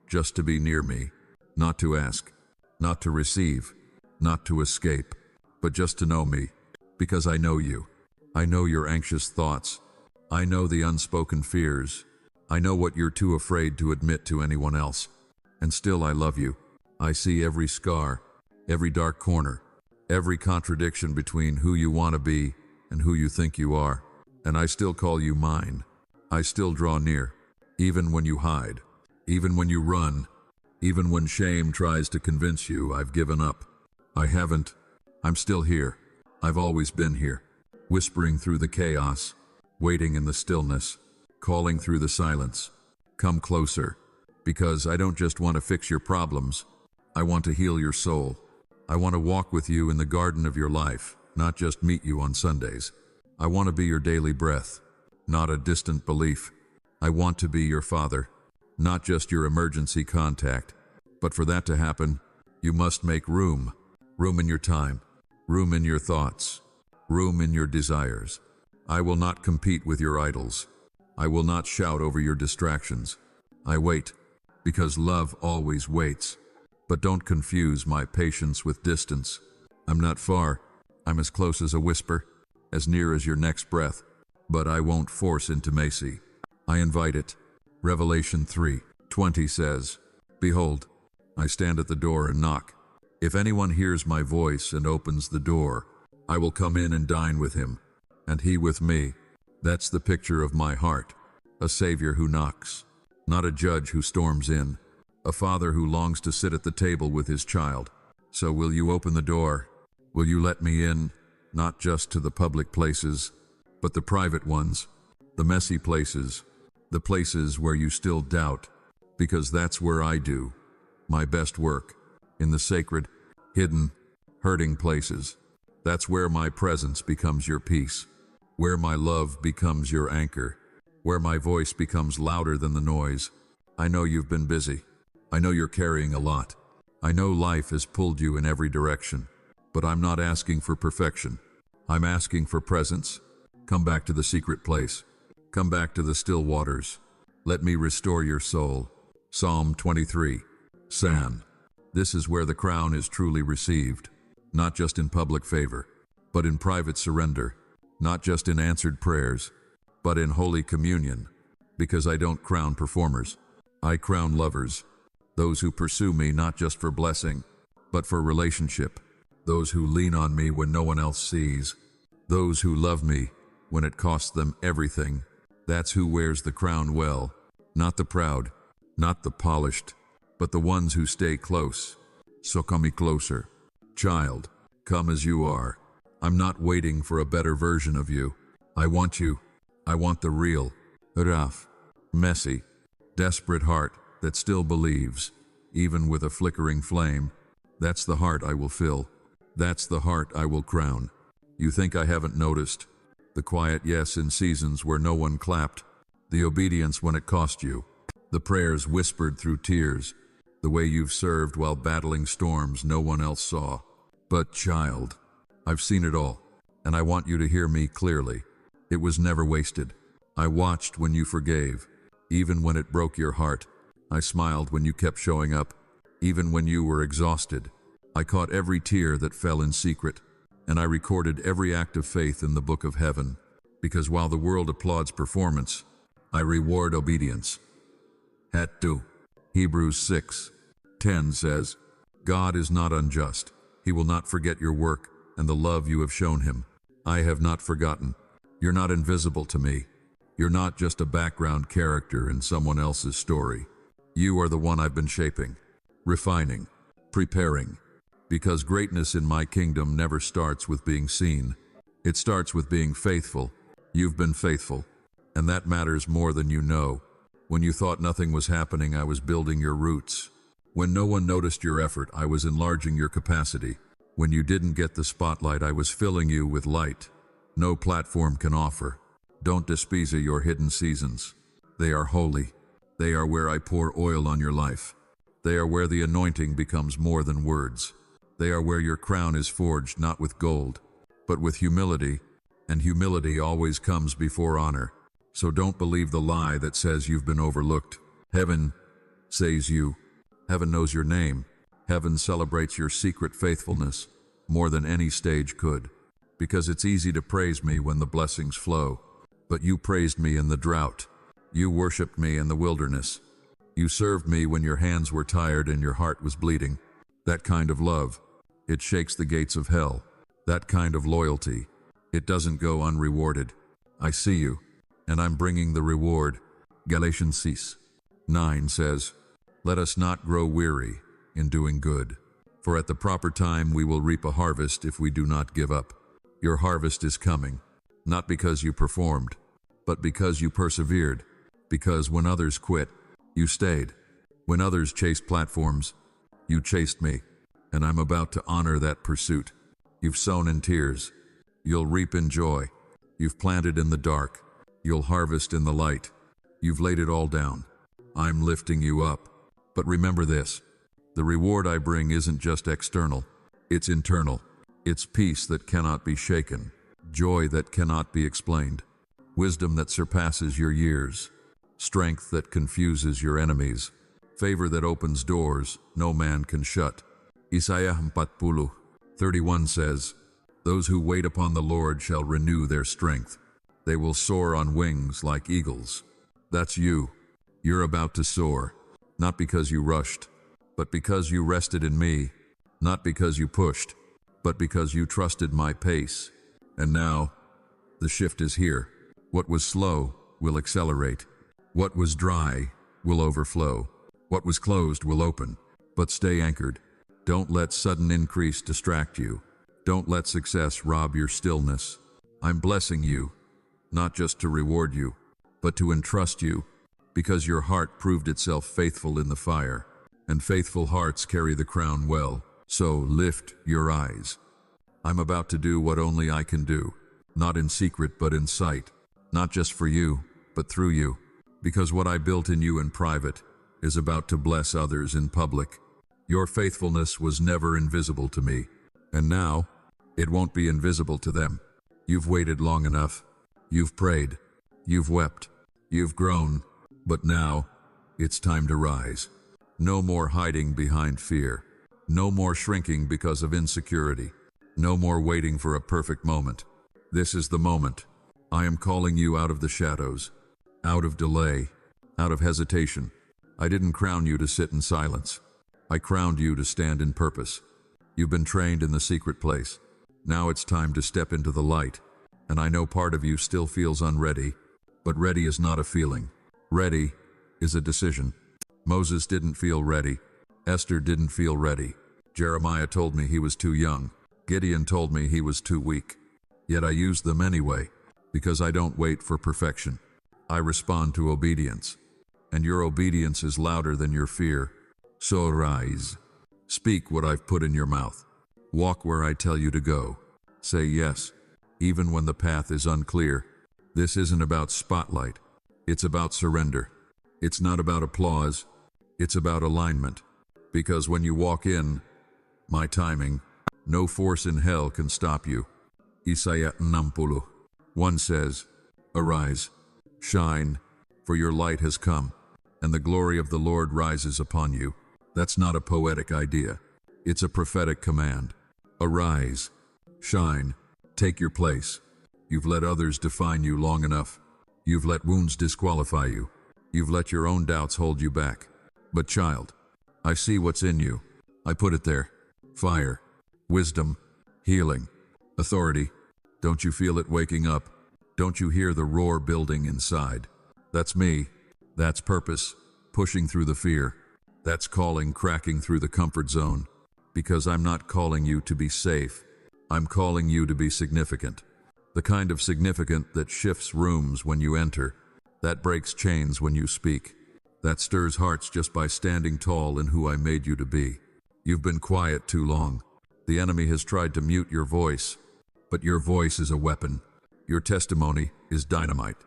S1: just to be near me, not to ask, not to receive, not to escape, but just to know me, because I know you. I know your anxious thoughts. I know the unspoken fears. I know what you're too afraid to admit to anyone else. And still I love you. I see every scar, every dark corner, every contradiction between who you want to be and who you think you are. And I still call you mine. I still draw near, even when you hide, even when you run, even when shame tries to convince you I've given up. I haven't. I'm still here. I've always been here, whispering through the chaos, waiting in the stillness, calling through the silence. Come closer, because I don't just want to fix your problems. I want to heal your soul. I want to walk with you in the garden of your life, not just meet you on Sundays. I want to be your daily breath, not a distant belief. I want to be your father, not just your emergency contact. But for that to happen, you must make room. Room in your time, room in your thoughts, room in your desires. I will not compete with your idols. I will not shout over your distractions. I wait, because love always waits. But don't confuse my patience with distance. I'm not far. I'm as close as a whisper, as near as your next breath. But I won't force intimacy. I invite it. Revelation 3:20 says, "Behold, I stand at the door and knock. If anyone hears my voice and opens the door, I will come in and dine with him, and he with me." That's the picture of my heart. A Savior who knocks, not a judge who storms in. A father who longs to sit at the table with his child. So will you open the door? Will you let me in, not just to the public places, but the private ones, the messy places, the places where you still doubt, because that's where I do my best work, in the sacred, hidden, hurting places. That's where my presence becomes your peace, where my love becomes your anchor, where my voice becomes louder than the noise. I know you've been busy. I know you're carrying a lot. I know life has pulled you in every direction, but I'm not asking for perfection. I'm asking for presence. Come back to the secret place. Come back to the still waters. Let me restore your soul. Psalm 23. San. This is where the crown is truly received, not just in public favor, but in private surrender, not just in answered prayers, but in Holy Communion, because I don't crown performers. I crown lovers, those who pursue me not just for blessing, but for relationship, those who lean on me when no one else sees, those who love me when it costs them everything. That's who wears the crown well, not the proud, not the polished, but the ones who stay close. So come closer. Child, come as you are. I'm not waiting for a better version of you. I want you. I want the real, rough, messy, desperate heart that still believes, even with a flickering flame. That's the heart I will fill. That's the heart I will crown. You think I haven't noticed? The quiet yes in seasons where no one clapped, the obedience when it cost you, the prayers whispered through tears, the way you've served while battling storms no one else saw. But child, I've seen it all, and I want you to hear me clearly. It was never wasted. I watched when you forgave, even when it broke your heart. I smiled when you kept showing up, even when you were exhausted. I caught every tear that fell in secret, and I recorded every act of faith in the book of heaven, because while the world applauds performance, I reward obedience. Hat 2. Hebrews 6:10 says, God is not unjust. He will not forget your work and the love you have shown him. I have not forgotten. You're not invisible to me. You're not just a background character in someone else's story. You are the one I've been shaping, refining, preparing. Because greatness in my kingdom never starts with being seen. It starts with being faithful. You've been faithful, and that matters more than you know. When you thought nothing was happening, I was building your roots. When no one noticed your effort, I was enlarging your capacity. When you didn't get the spotlight, I was filling you with light. No platform can offer. Don't despise your hidden seasons. They are holy. They are where I pour oil on your life. They are where the anointing becomes more than words. They are where your crown is forged not with gold, but with humility, and humility always comes before honor. So don't believe the lie that says you've been overlooked. Heaven says you. Heaven knows your name. Heaven celebrates your secret faithfulness more than any stage could. Because it's easy to praise me when the blessings flow. But you praised me in the drought. You worshiped me in the wilderness. You served me when your hands were tired and your heart was bleeding. That kind of love, it shakes the gates of hell. That kind of loyalty, it doesn't go unrewarded. I see you, and I'm bringing the reward. Galatians 6:9 says, "Let us not grow weary in doing good, for at the proper time we will reap a harvest if we do not give up." Your harvest is coming, not because you performed, but because you persevered. Because when others quit, you stayed. When others chased platforms, you chased me, and I'm about to honor that pursuit. You've sown in tears. You'll reap in joy. You've planted in the dark. You'll harvest in the light. You've laid it all down. I'm lifting you up. But remember this, the reward I bring isn't just external. It's internal. It's peace that cannot be shaken, joy that cannot be explained, wisdom that surpasses your years, strength that confuses your enemies, favor that opens doors no man can shut. Isaiah 40:31 says, "Those who wait upon the Lord shall renew their strength. They will soar on wings like eagles." That's you. You're about to soar, not because you rushed, but because you rested in me, not because you pushed, but because you trusted my pace. And now, the shift is here. What was slow will accelerate. What was dry will overflow. What was closed will open. But stay anchored. Don't let sudden increase distract you. Don't let success rob your stillness. I'm blessing you, not just to reward you, but to entrust you, because your heart proved itself faithful in the fire, and faithful hearts carry the crown well. So lift your eyes. I'm about to do what only I can do, not in secret but in sight, not just for you, but through you, because what I built in you in private is about to bless others in public. Your faithfulness was never invisible to me, and now it won't be invisible to them. You've waited long enough. You've prayed. You've wept. You've grown. But now it's time to rise. No more hiding behind fear. No more shrinking because of insecurity. No more waiting for a perfect moment. This is the moment. I am calling you out of the shadows, out of delay, out of hesitation. I didn't crown you to sit in silence. I crowned you to stand in purpose. You've been trained in the secret place. Now it's time to step into the light. And I know part of you still feels unready, but ready is not a feeling. Ready is a decision. Moses didn't feel ready. Esther didn't feel ready. Jeremiah told me he was too young. Gideon told me he was too weak. Yet I used them anyway, because I don't wait for perfection. I respond to obedience. And your obedience is louder than your fear. So rise. Speak what I've put in your mouth. Walk where I tell you to go. Say yes, even when the path is unclear. This isn't about spotlight. It's about surrender. It's not about applause. It's about alignment. Because when you walk in my timing, no force in hell can stop you. Isaiah 60:1 says, "Arise, shine, for your light has come, and the glory of the Lord rises upon you." That's not a poetic idea. It's a prophetic command. Arise, shine, take your place. You've let others define you long enough. You've let wounds disqualify you. You've let your own doubts hold you back. But child, I see what's in you. I put it there. Fire. wisdom, healing, authority. Don't you feel it waking up? Don't you hear the roar building inside? That's me. That's purpose, pushing through the fear. That's calling cracking through the comfort zone. Because I'm not calling you to be safe. I'm calling you to be significant. The kind of significant that shifts rooms when you enter, that breaks chains when you speak, that stirs hearts just by standing tall in who I made you to be. You've been quiet too long. The enemy has tried to mute your voice, but your voice is a weapon. Your testimony is dynamite.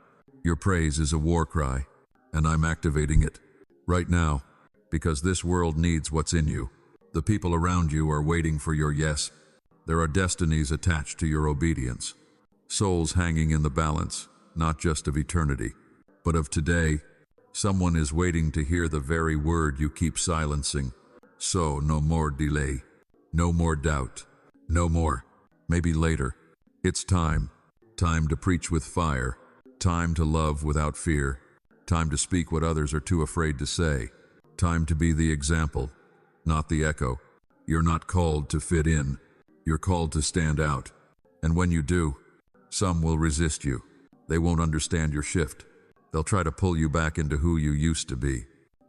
S1: Your praise is a war cry, and I'm activating it right now because this world needs what's in you. The people around you are waiting for your yes. There are destinies attached to your obedience. Souls hanging in the balance, not just of eternity, but of today. Someone is waiting to hear the very word you keep silencing. So no more delay, no more doubt, no more, maybe later. It's time to preach with fire, time to love without fear, time to speak what others are too afraid to say, time to be the example, not the echo. You're not called to fit in, you're called to stand out. And when you do, some will resist you. They won't understand your shift. They'll try to pull you back into who you used to be.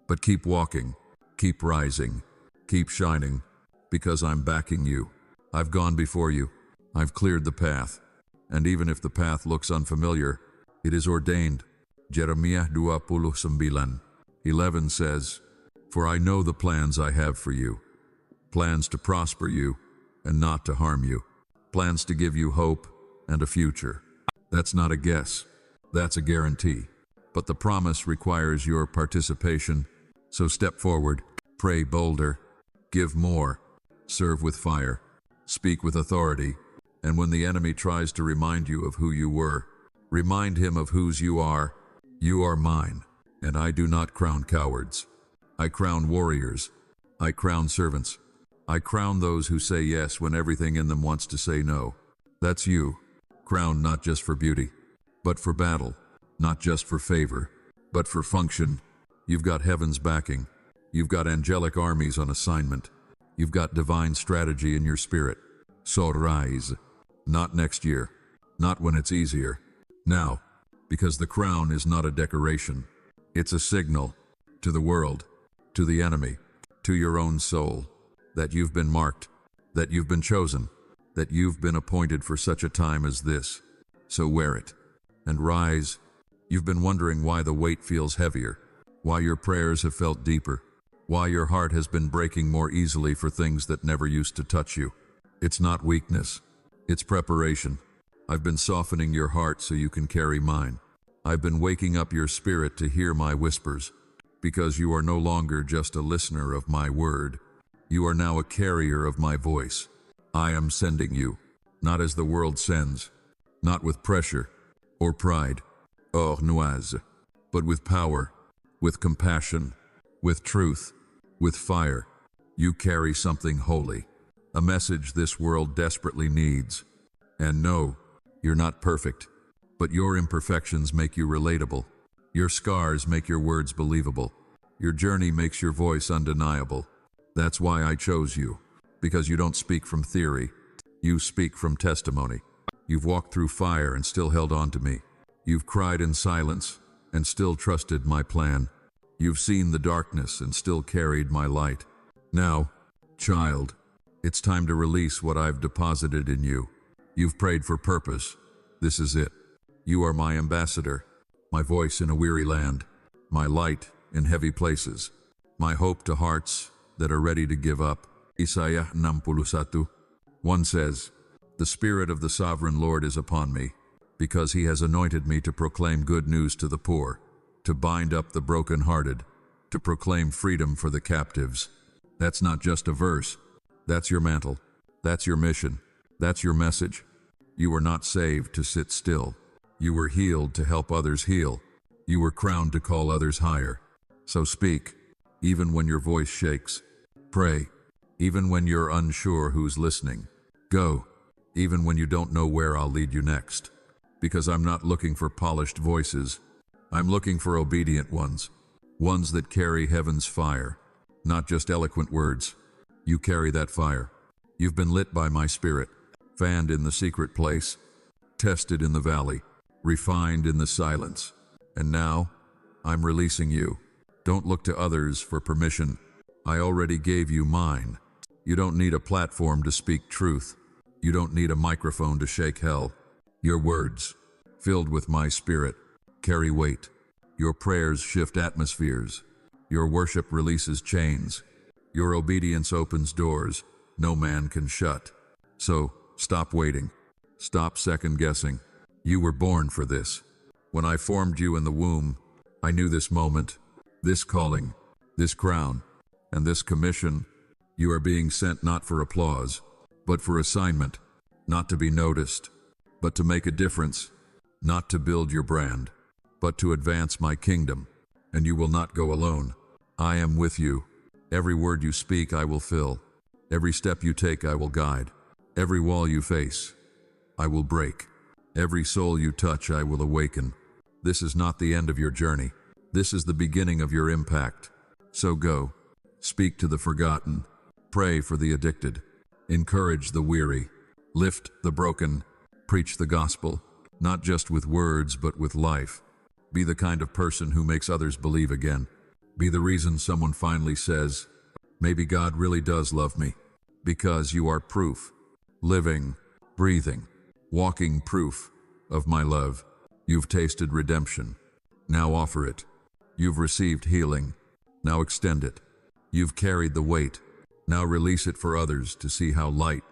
S1: But keep walking, keep rising, keep shining, because I'm backing you. I've gone before you. I've cleared the path. And even if the path looks unfamiliar, it is ordained. Jeremiah 29:11 says, "For I know the plans I have for you, plans to prosper you and not to harm you, plans to give you hope and a future." That's not a guess, that's a guarantee. But the promise requires your participation. So step forward, pray bolder, give more, serve with fire, speak with authority. And when the enemy tries to remind you of who you were, remind him of whose you are. You are mine, and I do not crown cowards. I crown warriors. I crown servants. I crown those who say yes when everything in them wants to say no. That's you, crowned not just for beauty, but for battle, not just for favor, but for function. You've got heaven's backing. You've got angelic armies on assignment. You've got divine strategy in your spirit. So rise. Not next year, not when it's easier. Now, because the crown is not a decoration. It's a signal to the world, to the enemy, to your own soul, that you've been marked, that you've been chosen, that you've been appointed for such a time as this. So wear it and rise. You've been wondering why the weight feels heavier, why your prayers have felt deeper, why your heart has been breaking more easily for things that never used to touch you. It's not weakness, it's preparation. I've been softening your heart so you can carry mine. I've been waking up your spirit to hear my whispers, because you are no longer just a listener of my word. You are now a carrier of my voice. I am sending you, not as the world sends, not with pressure or pride, or nuance, but with power, with compassion, with truth, with fire. You carry something holy, a message this world desperately needs. And no, you're not perfect, but your imperfections make you relatable. Your scars make your words believable. Your journey makes your voice undeniable. That's why I chose you, because you don't speak from theory. You speak from testimony. You've walked through fire and still held on to me. You've cried in silence and still trusted my plan. You've seen the darkness and still carried my light. Now, child, it's time to release what I've deposited in you. You've prayed for purpose. This is it. You are my ambassador, my voice in a weary land, my light in heavy places, my hope to hearts that are ready to give up. Isaiah 61:1 says, "The Spirit of the Sovereign Lord is upon me, because he has anointed me to proclaim good news to the poor, to bind up the brokenhearted, to proclaim freedom for the captives." That's not just a verse. That's your mantle. That's your mission. That's your message. You were not saved to sit still. You were healed to help others heal. You were crowned to call others higher. So speak, even when your voice shakes. Pray, even when you're unsure who's listening. Go, even when you don't know where I'll lead you next. Because I'm not looking for polished voices. I'm looking for obedient ones. Ones that carry heaven's fire. Not just eloquent words. You carry that fire. You've been lit by my spirit, fanned in the secret place, tested in the valley, refined in the silence. And now, I'm releasing you. Don't look to others for permission. I already gave you mine. You don't need a platform to speak truth. You don't need a microphone to shake hell. Your words, filled with my spirit, carry weight. Your prayers shift atmospheres. Your worship releases chains. Your obedience opens doors no man can shut. So, stop waiting. Stop second-guessing. You were born for this. When I formed you in the womb, I knew this moment, this calling, this crown, and this commission. You are being sent not for applause, but for assignment, not to be noticed, but to make a difference, not to build your brand, but to advance my kingdom. And you will not go alone. I am with you. Every word you speak I will fill. Every step you take I will guide. Every wall you face, I will break. Every soul you touch I will awaken. This is not the end of your journey. This is the beginning of your impact. So go. Speak to the forgotten. Pray for the addicted. Encourage the weary. Lift the broken. Preach the gospel, not just with words but with life. Be the kind of person who makes others believe again. Be the reason someone finally says, maybe God really does love me. Because you are proof. Living, breathing, walking proof of my love. You've tasted redemption. Now offer it. You've received healing. Now extend it. You've carried the weight. Now release it for others to see how light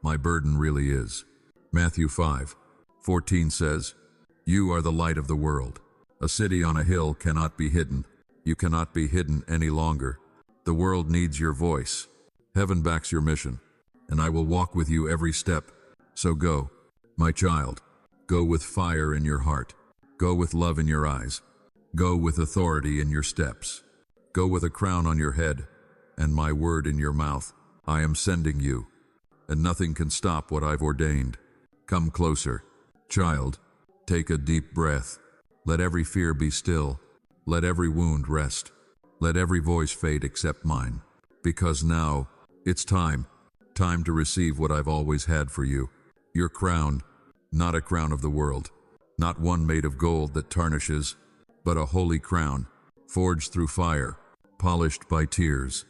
S1: my burden really is. Matthew 5:14 says, You are the light of the world. A city on a hill cannot be hidden. You cannot be hidden any longer. The world needs your voice. Heaven backs your mission, and I will walk with you every step. So go, my child. Go with fire in your heart. Go with love in your eyes. Go with authority in your steps. Go with a crown on your head and my word in your mouth. I am sending you, and nothing can stop what I've ordained. Come closer. Child, take a deep breath. Let every fear be still. Let every wound rest. Let every voice fade except mine. Because now, it's time to receive what I've always had for you. Your crown, not a crown of the world, not one made of gold that tarnishes, but a holy crown, forged through fire, polished by tears,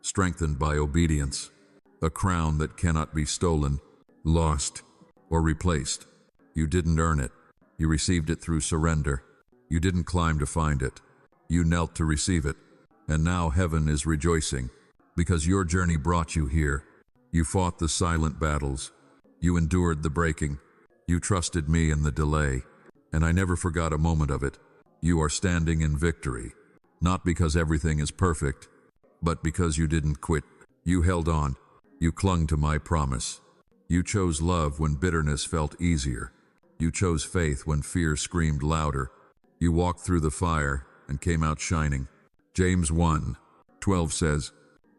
S1: strengthened by obedience, a crown that cannot be stolen, lost, or replaced. You didn't earn it. You received it through surrender. You didn't climb to find it. You knelt to receive it. And now heaven is rejoicing, because your journey brought you here. You fought the silent battles. You endured the breaking. You trusted me in the delay, and I never forgot a moment of it. You are standing in victory, not because everything is perfect, but because you didn't quit. You held on. You clung to my promise. You chose love when bitterness felt easier. You chose faith when fear screamed louder. You walked through the fire and came out shining. James 1:12 says,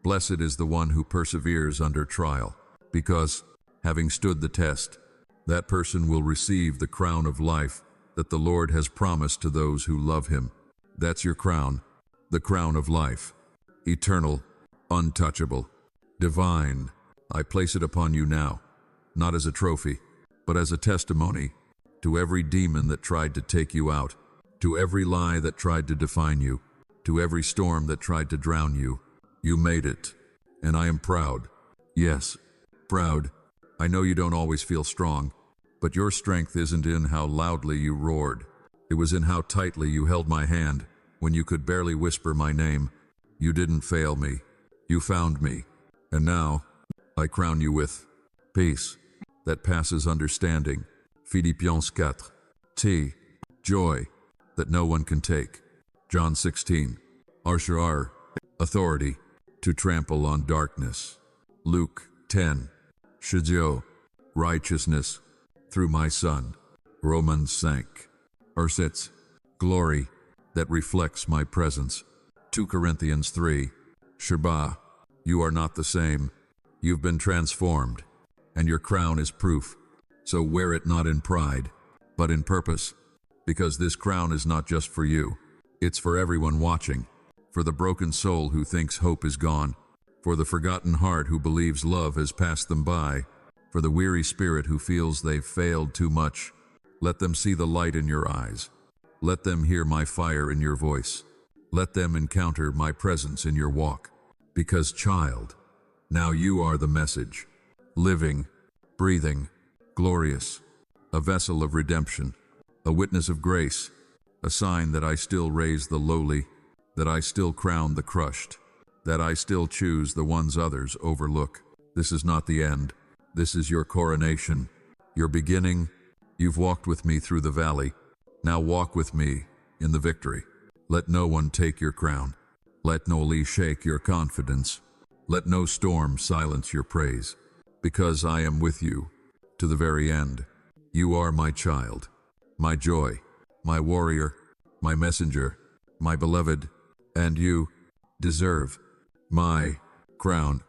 S1: Blessed is the one who perseveres under trial, because, having stood the test, that person will receive the crown of life that the Lord has promised to those who love him. That's your crown, the crown of life. Eternal, untouchable, divine. I place it upon you now, not as a trophy, but as a testimony to every demon that tried to take you out, to every lie that tried to define you, to every storm that tried to drown you. You made it, and I am proud. Yes, proud. I know you don't always feel strong, but your strength isn't in how loudly you roared. It was in how tightly you held my hand when you could barely whisper my name. You didn't fail me. You found me. And now, I crown you with peace that passes understanding. Philippians 4. Joy that no one can take. John 16. Arshar. Authority to trample on darkness. Luke 10. Shijio. Righteousness through my Son. Romans 5. Ursitz. Glory that reflects my presence. 2 Corinthians 3. Shabbat. You are not the same. You've been transformed, and your crown is proof. So wear it not in pride, but in purpose, because this crown is not just for you. It's for everyone watching, for the broken soul who thinks hope is gone, For the forgotten heart who believes love has passed them by, for the weary spirit who feels they've failed too much, let them see the light in your eyes. Let them hear my fire in your voice. Let them encounter my presence in your walk. Because, child, now you are the message, living, breathing, glorious, a vessel of redemption, a witness of grace, a sign that I still raise the lowly, that I still crown the crushed, that I still choose the ones others overlook. This is not the end. This is your coronation, your beginning. You've walked with me through the valley. Now walk with me in the victory. Let no one take your crown. Let no lee shake your confidence. Let no storm silence your praise. Because I am with you to the very end. You are my child, my joy, my warrior, my messenger, my beloved, and you deserve my crown.